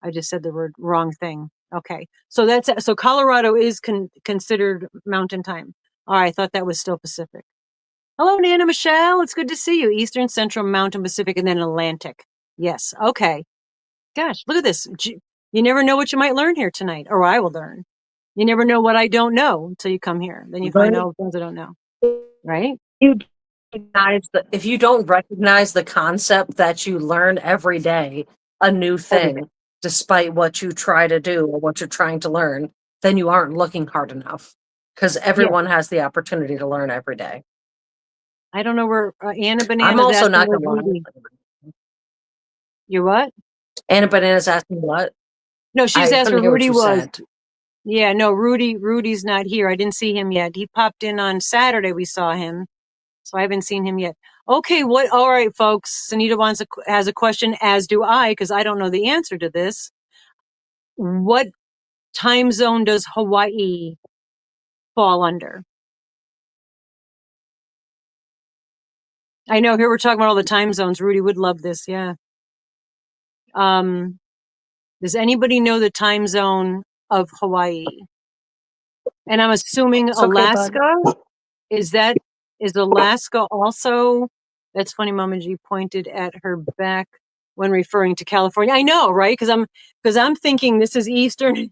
I just said the wrong thing. Okay. So Colorado is considered mountain time. All right, I thought that was still Pacific. Hello, Nana Michelle. It's good to see you. Eastern, Central, Mountain, Pacific, and then Atlantic. Yes. Okay. Gosh, look at this. You never know what you might learn here tonight, or I will learn. You never know what I don't know until you come here. Then you find out things I don't know. Right? If you don't recognize the concept that you learn every day, a new thing, despite what you try to do or what you're trying to learn, then you aren't looking hard enough. Because everyone has the opportunity to learn every day. I don't know where Anna I'm Banana's also asking not where going to Rudy. lie. You what? Anna Banana's asking what? No, she's I asked couldn't where hear what Rudy you was. said. Yeah, no, Rudy's not here. I didn't see him yet. He popped in on Saturday. We saw him. So I haven't seen him yet. Okay, what? All right, folks. Sunita has a question, as do I, because I don't know the answer to this. What time zone does Hawaii fall under? I know here we're talking about all the time zones. Rudy would love this. Yeah. Does anybody know the time zone of Hawaii? And I'm assuming It's okay, bud. Is Alaska also? That's funny. Mama G pointed at her back when referring to California. I know, right? Because I'm thinking this is Eastern.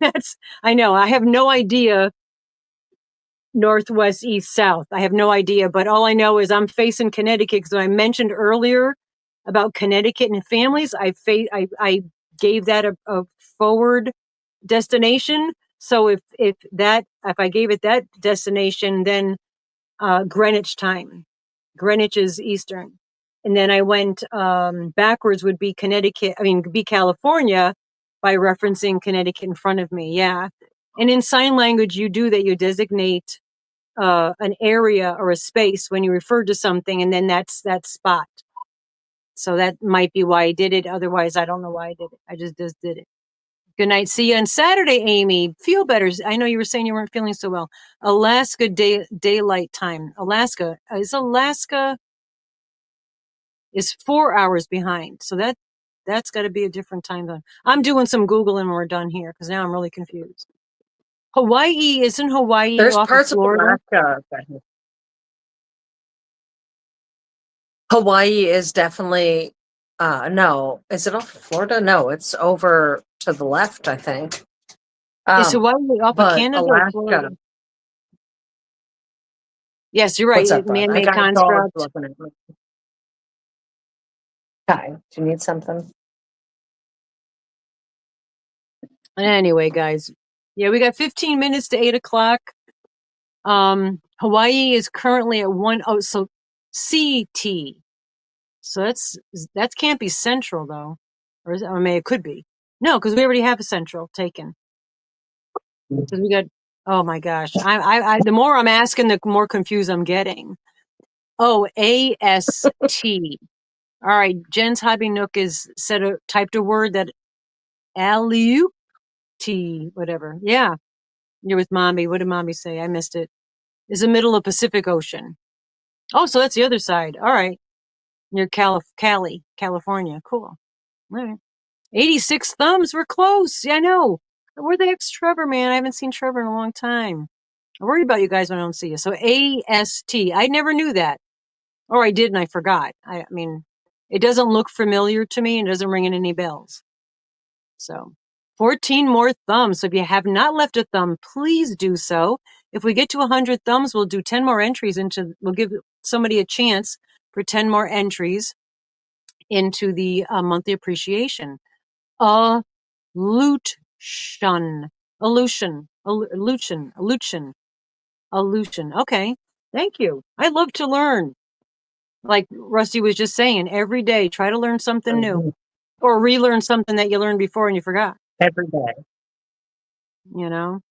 I know. I have no idea. Northwest, east, south. I have no idea, but all I know is I'm facing Connecticut because I mentioned earlier about Connecticut and families. I gave that a forward destination. So if I gave it that destination, then Greenwich time. Greenwich is Eastern. And then I went backwards would be California by referencing Connecticut in front of me. Yeah. And in sign language, you do that. You designate an area or a space when you refer to something, and then that's that spot. So that might be why I did it. Otherwise, I don't know why I did it. I just did it. Good night. See you on Saturday, Amy. Feel better. I know you were saying you weren't feeling so well. Alaska daylight time. Alaska is 4 hours behind. So that's got to be a different time zone. I'm doing some Googling when we're done here because now I'm really confused. Isn't Hawaii There's off of parts of Florida? Alaska. Hawaii is definitely no. Is it off Florida? No, it's over to the left, I think. Is Hawaii off of But Canada or Florida? Alaska. Yes, you're What's right. up, bud? I Man-made got dogs construct. looking at me. Hi, do you need something? Anyway, guys. Yeah, we got 15 minutes to 8 o'clock. Hawaii is currently at so CT. So that can't be central though. Or is it? I mean, it could be. No, because we already have a central taken. Because we got, oh my gosh. The more I'm asking, the more confused I'm getting. Oh, AST. All right. Jen's Hobby Nook is typed a word that alley whatever. Yeah. You're with mommy. What did mommy say? I missed it. Is the middle of Pacific Ocean. Oh, so that's the other side. All right. Near California. Cool. All right. 86 thumbs. We're close. Yeah, I know. Where the heck's Trevor, man? I haven't seen Trevor in a long time. I worry about you guys when I don't see you. So AST. I never knew that. Or I did and I forgot. I mean, it doesn't look familiar to me and doesn't ring in any bells. So 14 more thumbs. So if you have not left a thumb, please do so. If we get to 100 thumbs, we'll do 10 more entries we'll give somebody a chance for 10 more entries into the monthly appreciation. Illusion. Okay. Thank you. I love to learn. Like Rusty was just saying, every day, try to learn something new or relearn something that you learned before and you forgot. Every day. You know?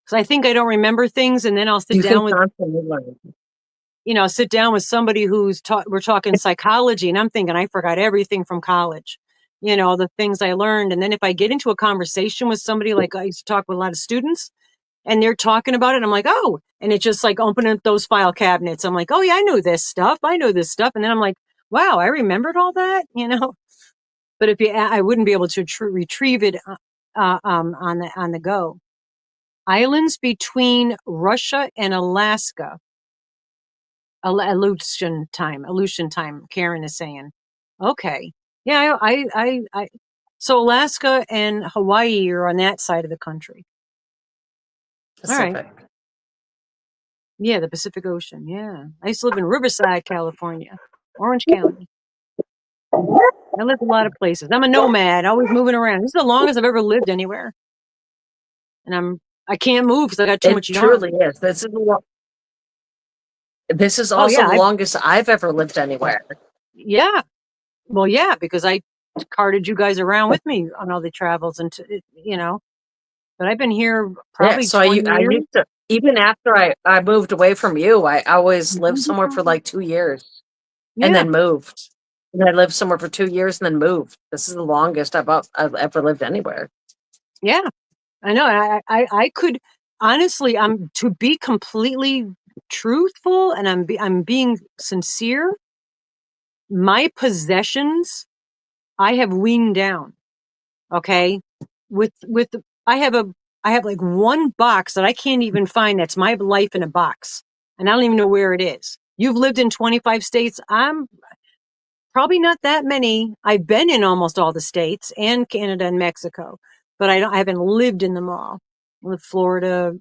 Because I think I don't remember things, and then I'll sit down with, sit down with somebody who's we're talking psychology, and I'm thinking I forgot everything from college, the things I learned. And then if I get into a conversation with somebody, like I used to talk with a lot of students, and they're talking about it, I'm like, oh, and it's just like opening up those file cabinets. I'm like, oh yeah, I know this stuff. And then I'm like, wow, I remembered all that, But I wouldn't be able to retrieve it on the go. Islands between Russia and Alaska. Aleutian time. Karen is saying, okay, yeah, so Alaska and Hawaii are on that side of the country. Pacific. Yeah, the Pacific Ocean. Yeah. I used to live in Riverside, California, Orange County. I lived a lot of places. I'm a nomad, always moving around. This is the longest I've ever lived anywhere. And I can't move because I got too much yarn. Truly is. This is Oh also yeah. the longest I've ever lived anywhere. Yeah. Well, yeah, because I carted you guys around with me on all the travels and, but I've been here probably So 20 I years. used to, even after I moved away from you, I always lived somewhere for like 2 years and Yeah. then moved. And I lived somewhere for 2 years and then moved. This is the longest I've ever lived anywhere. Yeah. I know. I could honestly, to be completely truthful and I'm being sincere. My possessions, I have weaned down. Okay. With I have like one box that I can't even find. That's my life in a box. And I don't even know where it is. You've lived in 25 states. I'm probably not that many. I've been in almost all the states and Canada and Mexico, but I haven't lived in them all. I lived Florida,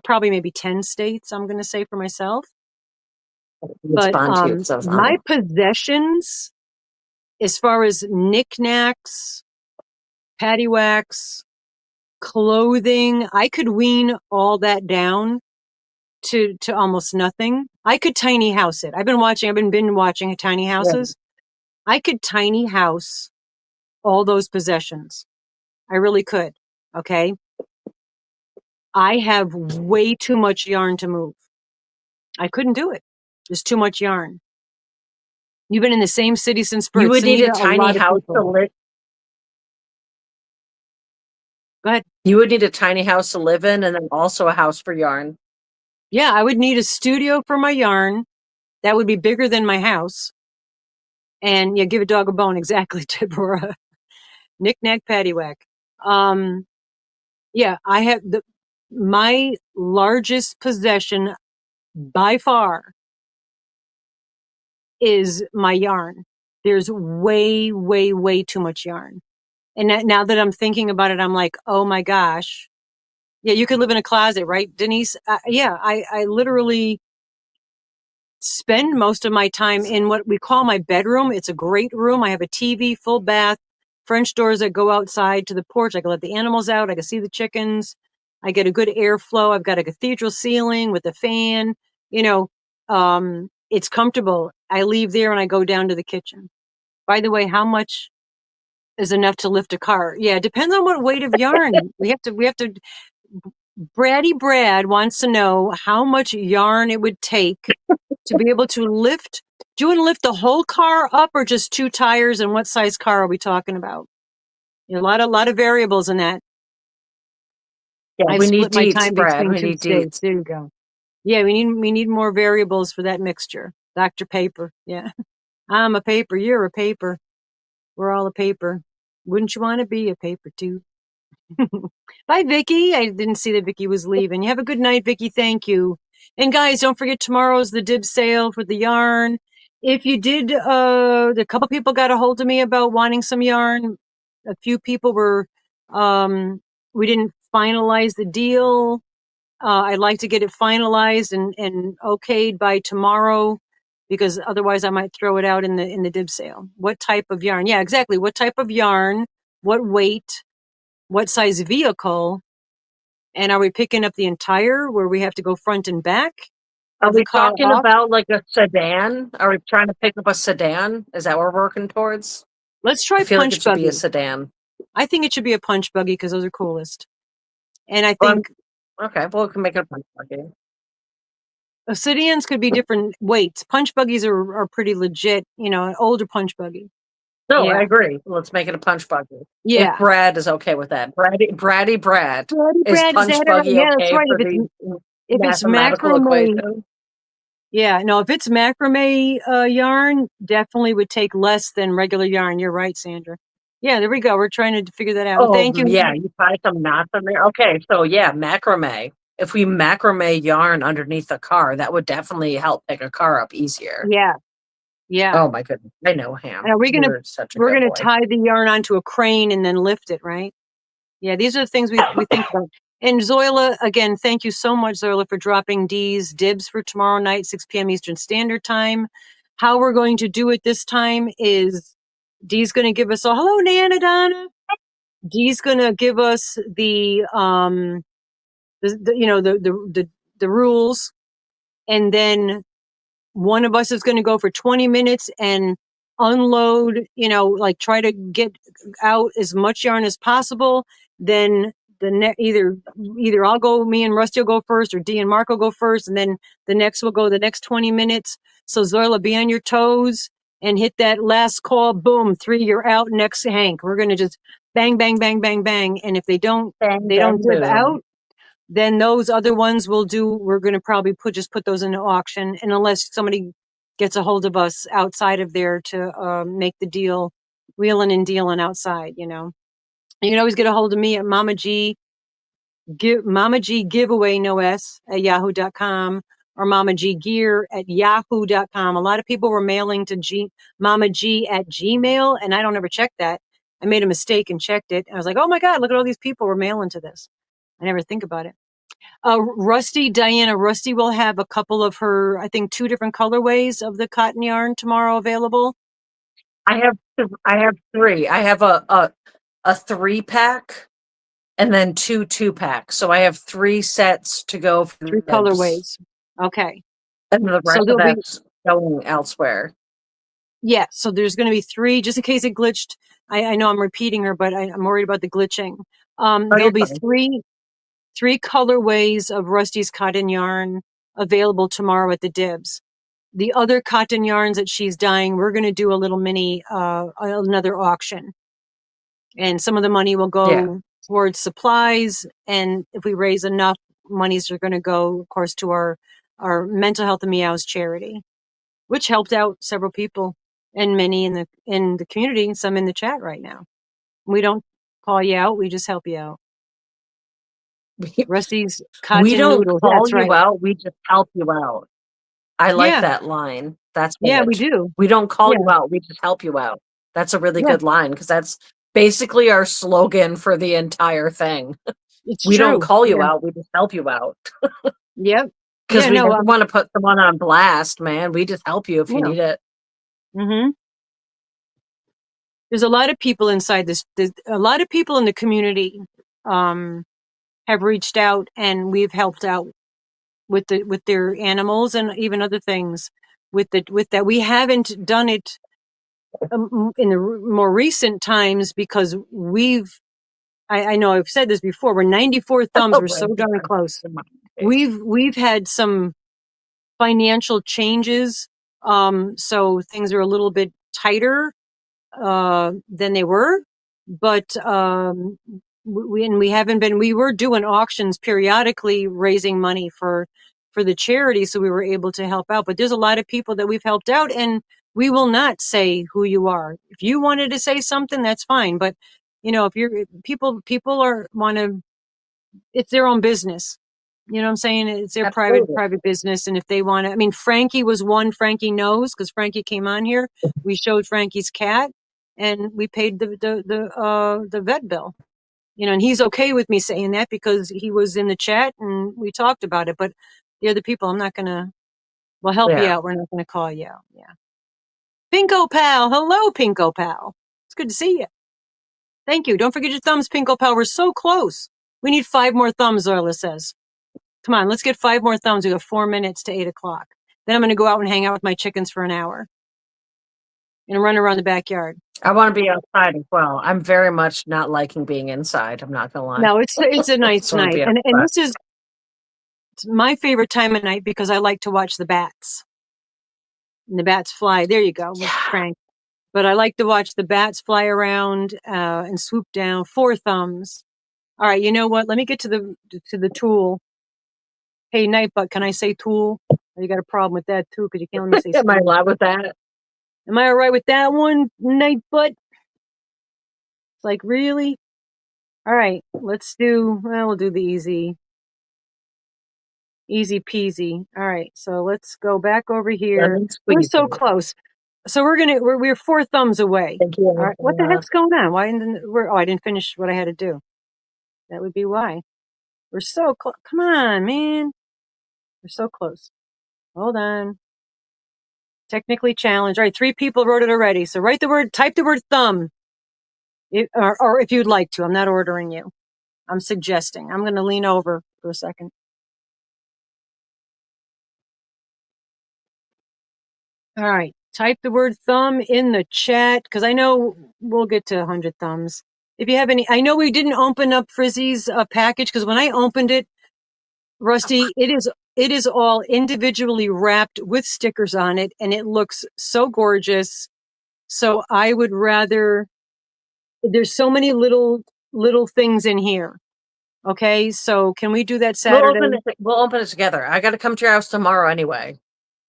probably maybe 10 states, I'm going to say for myself. But Respond to you because I was on my it. possessions, as far as knickknacks, paddywhacks, clothing, I could wean all that down to almost nothing. I could tiny house it. I've been watching tiny houses. I could tiny house all those possessions. I really could. Okay. I have way too much yarn to move. I couldn't do it. There's too much yarn. You've been in the same city since You birth. would need a Sunita, a tiny lot of house to people. live. Go ahead. You would need a tiny house to live in and then also a house for yarn. Yeah, I would need a studio for my yarn. That would be bigger than my house. And yeah, give a dog a bone. Exactly, Deborah. Knick-knack, paddywhack. Yeah, I have my largest possession by far is my yarn. There's way, way, way too much yarn. And now that I'm thinking about it, I'm like, oh my gosh. Yeah, you could live in a closet, right, Denise? Yeah, I literally spend most of my time in what we call my bedroom. It's a great room. I have a TV, full bath, French doors that go outside to the porch. I can let the animals out. I can see the chickens. I get a good airflow. I've got a cathedral ceiling with a fan. It's comfortable. I leave there and I go down to the kitchen. By the way, how much is enough to lift a car? Yeah, it depends on what weight of yarn. We have to. Braddy Brad wants to know how much yarn it would take to be able to lift. Do you want to lift the whole car up or just 2 tires? And what size car are we talking about? A lot of variables in that. Yeah, I've we need split my deets, time Brad. between We 2 need states. deets. There you go. Yeah, we need more variables for that mixture. Dr. Paper. Yeah. I'm a paper. You're a paper. We're all a paper. Wouldn't you want to be a paper too? Bye, Vicky. I didn't see that Vicky was leaving. You have a good night, Vicky. Thank you. And guys, don't forget tomorrow's the dib sale for the yarn. If you did, a couple people got a hold of me about wanting some yarn. A few people we didn't finalize the deal. I'd like to get it finalized and okayed by tomorrow because otherwise I might throw it out in the dib sale. What type of yarn? Yeah, exactly. What type of yarn? What weight? What size vehicle? And are we picking up the entire where we have to go front and back Are of the we car talking off? about like a sedan? Are we trying to pick up a sedan? Is that what we're working towards? Let's I try feel like punch it should be a buggy. sedan. I think it should be a punch buggy because those are coolest. And I Or, think okay, well, we can make it a punch buggy. sedans could be different weights. Punch buggies are pretty legit, an older punch buggy. No, I Yeah. agree. Let's make it a punch buggy. If Yeah. Brad is okay with that. Brad, Brad, is Brad, is punch that it? buggy Yeah, that's okay right. for the If it's mathematical macrame, equation? yeah, no, if it's macrame yarn, definitely would take less than regular yarn. You're right, Sandra. Yeah, there we go. We're trying to figure that out. And Oh, thank you. yeah, you tie some knots in there. Okay, so yeah, macrame. If we macrame yarn underneath the car, that would definitely help pick a car up easier. Yeah. Yeah. Oh my goodness, I know, Ham. And You're such a we're good gonna boy. tie the yarn onto a crane and then lift it, right? Yeah, these are the things we think about. And Zoila, again, thank you so much, Zoila, for dropping Dee's dibs for tomorrow night, 6 p.m. Eastern Standard Time. How we're going to do it this time is Dee's going to give us a hello, Nana Donna. Dee's going to give us the rules, and then one of us is going to go for 20 minutes and unload, like try to get out as much yarn as possible. Then either I'll go, me and Rusty will go first, or Dee and Mark will go first, and then the next will go the next 20 minutes. So Zoila, be on your toes and hit that last call. Boom, 3, you're out. Next, Hank. We're going to just bang, bang, bang, bang, bang. And if they don't Bang, dip boom. out, then those other ones we're going to probably put those into auction. And unless somebody gets a hold of us outside of there to make the deal, wheeling and dealing outside, You can always get a hold of me at Mama G giveaway, no S, at yahoo.com, or Mama G gear at yahoo.com. A lot of people were mailing to Mama G at Gmail, and I don't ever check that. I made a mistake and checked it. I was like, oh my God, look at all these people were mailing to this. I never think about it. Diana Rusty will have a couple of her, I think 2 different colorways of the cotton yarn tomorrow available. I have 3. I have a 3-pack and then 2 2-packs. So I have 3 sets to go for 3 colorways. Okay. And the rest of that's going elsewhere. Yeah, so there's going to be 3, just in case it glitched. I know I'm repeating her, but I'm worried about the glitching. There'll be 3 colorways of Rusty's cotton yarn available tomorrow at the Dibs. The other cotton yarns that she's dyeing, we're going to do a little mini, another auction. And some of the money will go towards supplies. And if we raise enough, monies are going to go, of course, to our Mental Health and Meows charity, which helped out several people, and many in the community, and some in the chat right now. We don't call you out; we just help you out. Rusty's cotton We don't noodles. call That's you right. out; we just help you out. I like that line. That's we do. We don't call you out; we just help you out. That's a really good line, because that's basically our slogan for the entire thing. It's we true. Don't call you out; we just help you out. Yep. Because we don't want to put someone on blast, man. We just help you if you need it. Mm-hmm. There's a lot of people inside this. A lot of people in the community have reached out, and we've helped out with their animals and even other things. With that, we haven't done it in the more recent times because I know I've said this before. We're 94 thumbs. We're so darn close. We've had some financial changes, so things are a little bit tighter than they were, but we were doing auctions periodically, raising money for the charity, so we were able to help out. But there's a lot of people that we've helped out, and we will not say who you are. If you wanted to say something, that's fine, but if you're people want to, it's their own business. You know what I'm saying? It's their private business. And if they want to, I mean, Frankie was one. Frankie knows, because Frankie came on here. We showed Frankie's cat, and we paid the vet bill. And he's okay with me saying that because he was in the chat and we talked about it. But the other people, I'm not gonna. We'll help you out. We're not gonna call you out. Yeah. Pinko Pal, hello, Pinko Pal. It's good to see you. Thank you. Don't forget your thumbs, Pinko Pal. We're so close. We need 5 more thumbs, Orla says. Come on, let's get 5 more thumbs. We got 4 minutes to 8 o'clock. Then I'm going to go out and hang out with my chickens for an hour and run around the backyard. I want to be outside as well. I'm very much not liking being inside. I'm not going to lie. No, it's a nice night. And this is my favorite time of night because I like to watch the bats. And the bats fly. There you go, Frank. But I like to watch the bats fly around and swoop down. 4 thumbs. All right, you know what? Let me get to the tool. Hey, Nightbutt, can I say tool? You got a problem with that too, because you can't let me say. Am I allowed with that? Am I all right with that one, Nightbutt? It's like, really? All right, we'll do the easy peasy. All right, so let's go back over here. We're so close. So we're 4 thumbs away. Thank you. All right, what the heck's going on? Why I didn't finish what I had to do. That would be why. We're so close. Come on, man. We're so close. Hold on. Technically challenged. All right, 3 people wrote it already. So type the word thumb, or if you'd like to. I'm not ordering you. I'm suggesting. I'm going to lean over for a second. All right, type the word thumb in the chat because I know we'll get to 100 thumbs. If you have any, I know we didn't open up Frizzy's package because when I opened it, Rusty, it is all individually wrapped with stickers on it, and it looks so gorgeous. So I would rather. There's so many little things in here. Okay, so can we do that Saturday? We'll open it together. I got to come to your house tomorrow anyway.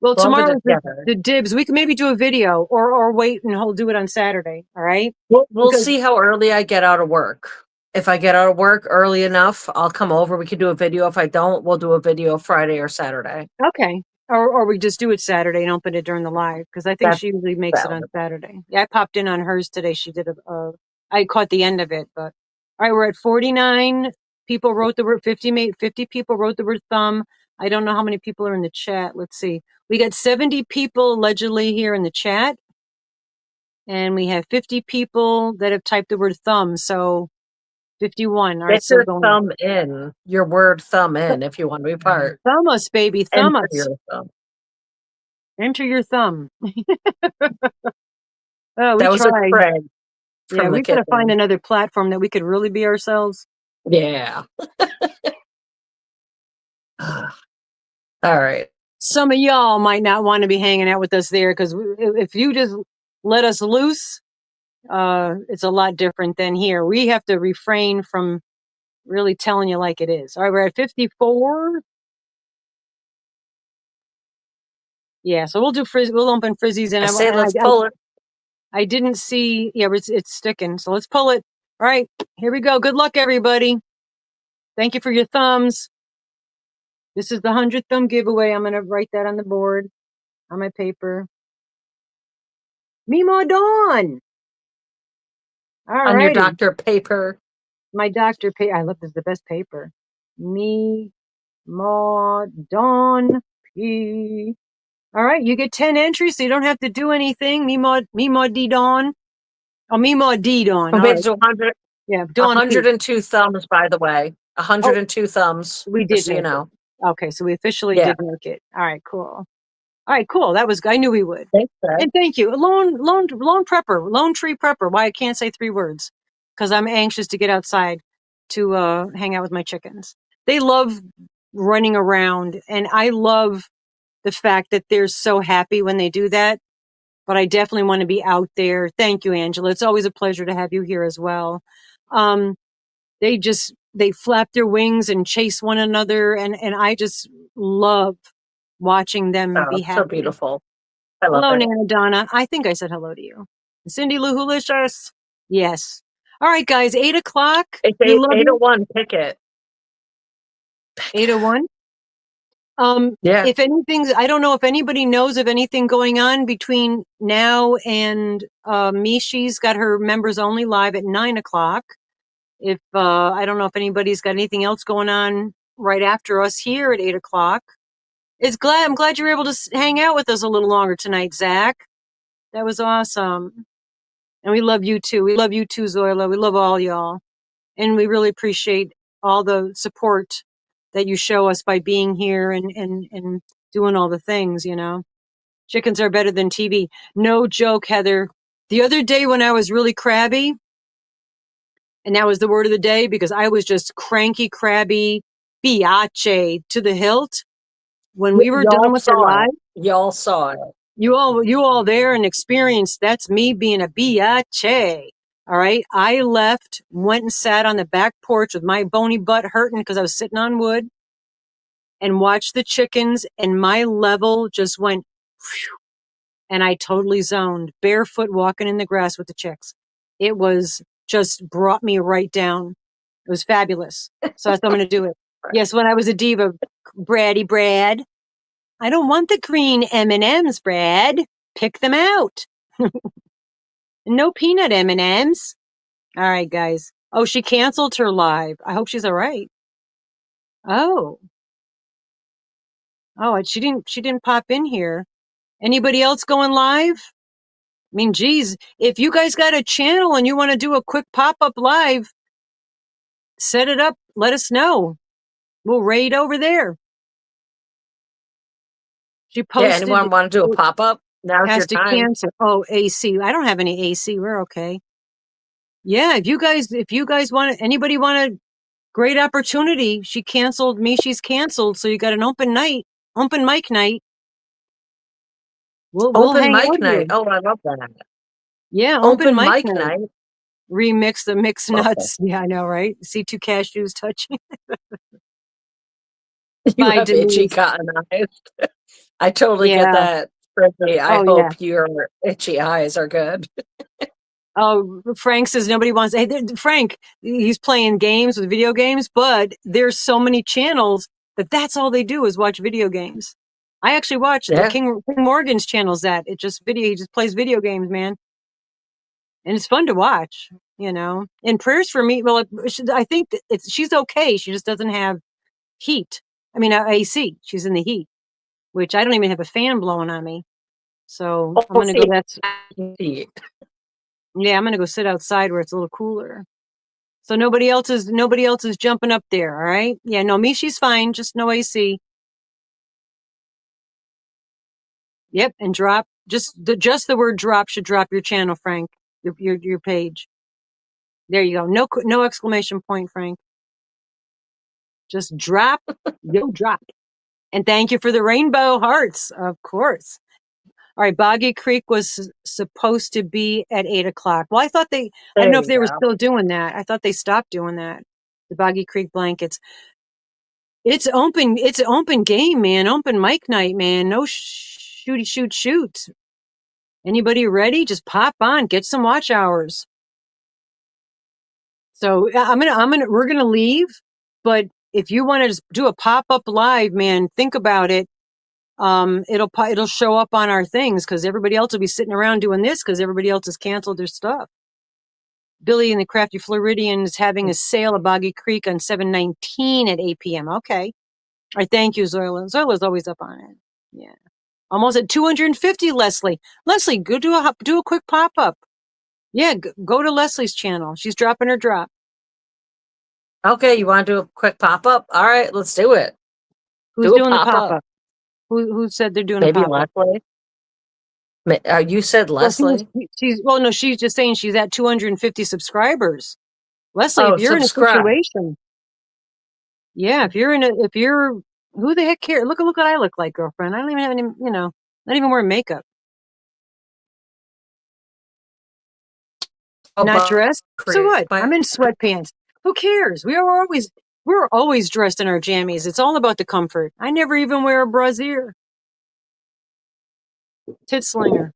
Well, We'll open tomorrow it is together. the dibs. We can maybe do a video or wait and we'll do it on Saturday. All right. We'll see how early I get out of work. If I get out of work early enough, I'll come over. We can do a video. If I don't, we'll do a video Friday or Saturday. Okay. Or we just do it Saturday and open it during the live because I think she usually makes it on Saturday. Yeah, I popped in on hers today. She did I caught the end of it, but all right, we're at 49 people wrote the word 50 people wrote the word thumb. I don't know how many people are in the chat. Let's see. We got 70 people allegedly here in the chat. And we have 50 people that have typed the word thumb. So 51. All right, Get so your going. thumb in, your word thumb in if you want to be part. Thumb us, baby. Thumb Enter us. your thumb. Enter your thumb. Oh, we That was tried. a Craig Yeah, from the we got to find kitchen. another platform that we could really be ourselves. Yeah. All right. Some of y'all might not want to be hanging out with us there because if you just let us loose, it's a lot different than here. We have to refrain from really telling you like it is. All right, we're at 54. Yeah, so we'll do we'll open Frizzies and I say let's pull it. I didn't see. Yeah, it's sticking. So let's pull it. All right, here we go. Good luck, everybody. Thank you for your thumbs. This is the 100th thumb giveaway. I'm going to write that on the board, on my paper. Mimo Dawn. All right. On your doctor paper. My doctor paper. I love this. The best paper. Mimo Dawn P. All right, you get 10 entries, so you don't have to do anything. Mimo D Dawn. Oh, Mimo D Dawn. All right. 100, Yeah, Dawn P. 102 thumbs, by the way. 102 thumbs. We did just so you know. Okay, so we officially did make it. All right, cool. All right, cool. That was, I knew we would. Thanks, Fred. And thank you. Lone tree prepper. Why I can't say 3 words. Because I'm anxious to get outside to hang out with my chickens. They love running around, and I love the fact that they're so happy when they do that. But I definitely want to be out there. Thank you, Angela. It's always a pleasure to have you here as well. They flap their wings and chase one another, and I just love watching them be happy. So beautiful. I love hello, it. Nana Donna. I think I said hello to you. Cindy Lou Hoolicious. Yes. All right, guys. 8 o'clock. It's 8:01. Pick it. 8:01. Yeah. If anything, I don't know if anybody knows of anything going on between now and me. She's got her members only live at 9 o'clock. If I don't know if anybody's got anything else going on right after us here at 8 o'clock. I'm glad you were able to hang out with us a little longer tonight, Zach. That was awesome. And we love you too. We love you too, Zoila. We love all y'all. And we really appreciate all the support that you show us by being here and doing all the things, you know. Chickens are better than TV. No joke, Heather. The other day when I was really crabby, and that was the word of the day because I was just cranky, crabby, biache to the hilt. When we were done with the live, y'all saw it. You all there and experienced. That's me being a biache. All right. I left, went and sat on the back porch with my bony butt hurting because I was sitting on wood and watched the chickens, and my level just went, phew, and I totally zoned, barefoot walking in the grass with the chicks. It was just brought me right down. It was fabulous. So I thought I'm going to do it. Yes, when I was a diva, Brad. I don't want the green M&Ms, Brad. Pick them out. No peanut M&Ms. All right, guys. Oh, she canceled her live. I hope she's all right. Oh, oh, she didn't pop in here. Anybody else going live? I mean, geez, if you guys got a channel and you want to do a quick pop-up live, set it up. Let us know. We'll raid over there. She Yeah, posted anyone want to do a pop-up? Now's has your to time. cancel. Oh, AC. I don't have any AC. We're okay. Yeah, if you guys want anybody want a great opportunity, she canceled me. She's canceled. So you got an open mic night. We'll Open hang out mic here. night. Oh, I love that. Yeah, open Open mic mic night. night. Remix the mixed Okay. nuts. Yeah, I know, right? See two cashews touching. You Bye, have itchy Denise. cotton eyes. I totally get Yeah. that. Frankly, I Oh, yeah. hope your itchy eyes are good. Oh, Frank says nobody wants. Hey, Frank, he's playing games with video games, but there's so many channels that's all they do is watch video games. I actually watch the Yeah. King Morgan's channels. That it just video. He just plays video games, man, and it's fun to watch. You know. And prayers for me. Well, I think she's okay. She just doesn't have heat. I mean, AC. She's in the heat, which I don't even have a fan blowing on me. So I'm Oh, gonna go. see, Yeah, I'm gonna go sit outside where it's a little cooler. So nobody else is jumping up there, all right? Yeah, no, me, she's fine, just no AC. Yep, and drop just the word drop should drop your channel, Frank. Your page. There you go. No exclamation point, Frank. Just drop, yo drop. And thank you for the rainbow hearts, of course. All right, Boggy Creek was supposed to be at 8 o'clock. Well, I don't there know if you they were go. still doing that. I thought they stopped doing that. The Boggy Creek blankets. It's open game, man. Open mic night, man. No shoot. Anybody ready? Just pop on, get some watch hours. So we're gonna leave, but if you want to just do a pop up live, man, think about it. It'll show up on our things because everybody else will be sitting around doing this because everybody else has canceled their stuff. Billy and the Crafty Floridian is having a sale at Boggy Creek on 7/19 at 8 p.m. Okay. All right, thank you, Zoila. Zoila's always up on it. Yeah. Almost at 250, Leslie. Leslie, go do a quick pop up. Yeah, go to Leslie's channel. She's dropping her drop. Okay, you want to do a quick pop-up? All right, let's do it. Who's Do a doing the pop pop-up. up? Who said they're doing a Maybe pop up? Leslie. You said Well, Leslie. she's just saying she's at 250 subscribers. Leslie, if Oh, you're in a subscribe. situation, yeah, if you're who the heck cares? Look what I look like, girlfriend. I don't even have any, not even wear makeup. Oh, Not dressed. So what? I'm my in sweatpants. Who cares? We're always dressed in our jammies. It's all about the comfort. I never even wear a brassiere. Tit slinger.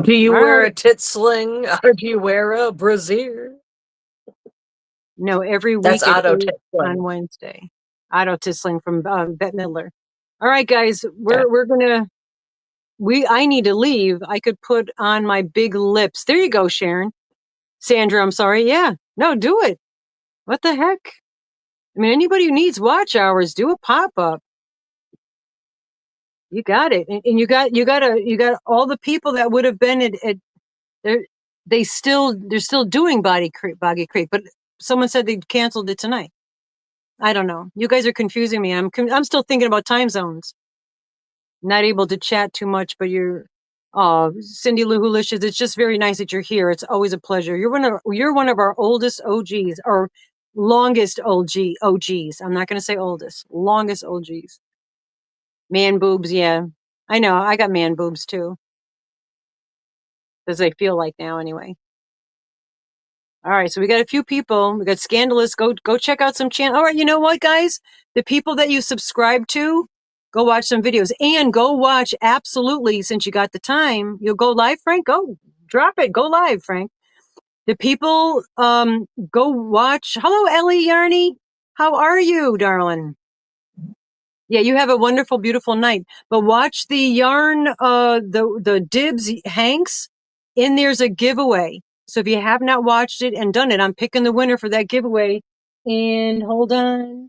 Do you All wear right. a tit sling or do you wear a brassiere? No, every That's week at auto 8 tit on sling. Wednesday. Otto Tisling from Bette Midler. All right, guys, Yeah. I need to leave. I could put on my big lips. There you go, Sharon. Sandra, I'm sorry. Yeah. No, do it. What the heck? I mean, anybody who needs watch hours, do a pop up. You got it. And you got all the people that would have been at they're they're still doing Boggy Creek, but someone said they canceled it tonight. I don't know. You guys are confusing me. I'm still thinking about time zones. Not able to chat too much, but Cindy Lou Wholicious, it's just very nice that you're here. It's always a pleasure. You're one of our oldest OGs or longest OGs. I'm not going to say oldest, longest OGs. Man boobs, yeah. I know. I got man boobs too. As they feel like now anyway. All right, so we got a few people. We got Scandalous. Go check out some channel. All right, you know what, guys? The people that you subscribe to, go watch some videos and go watch. Absolutely, since you got the time, you'll go live, Frank. Go drop it. Go live, Frank. The people, go watch. Hello, Ellie Yarny. How are you, darling? Yeah, you have a wonderful, beautiful night. But watch the yarn, the Dibs Hanks. In there's a giveaway. So if you have not watched it and done it, I'm picking the winner for that giveaway. And hold on.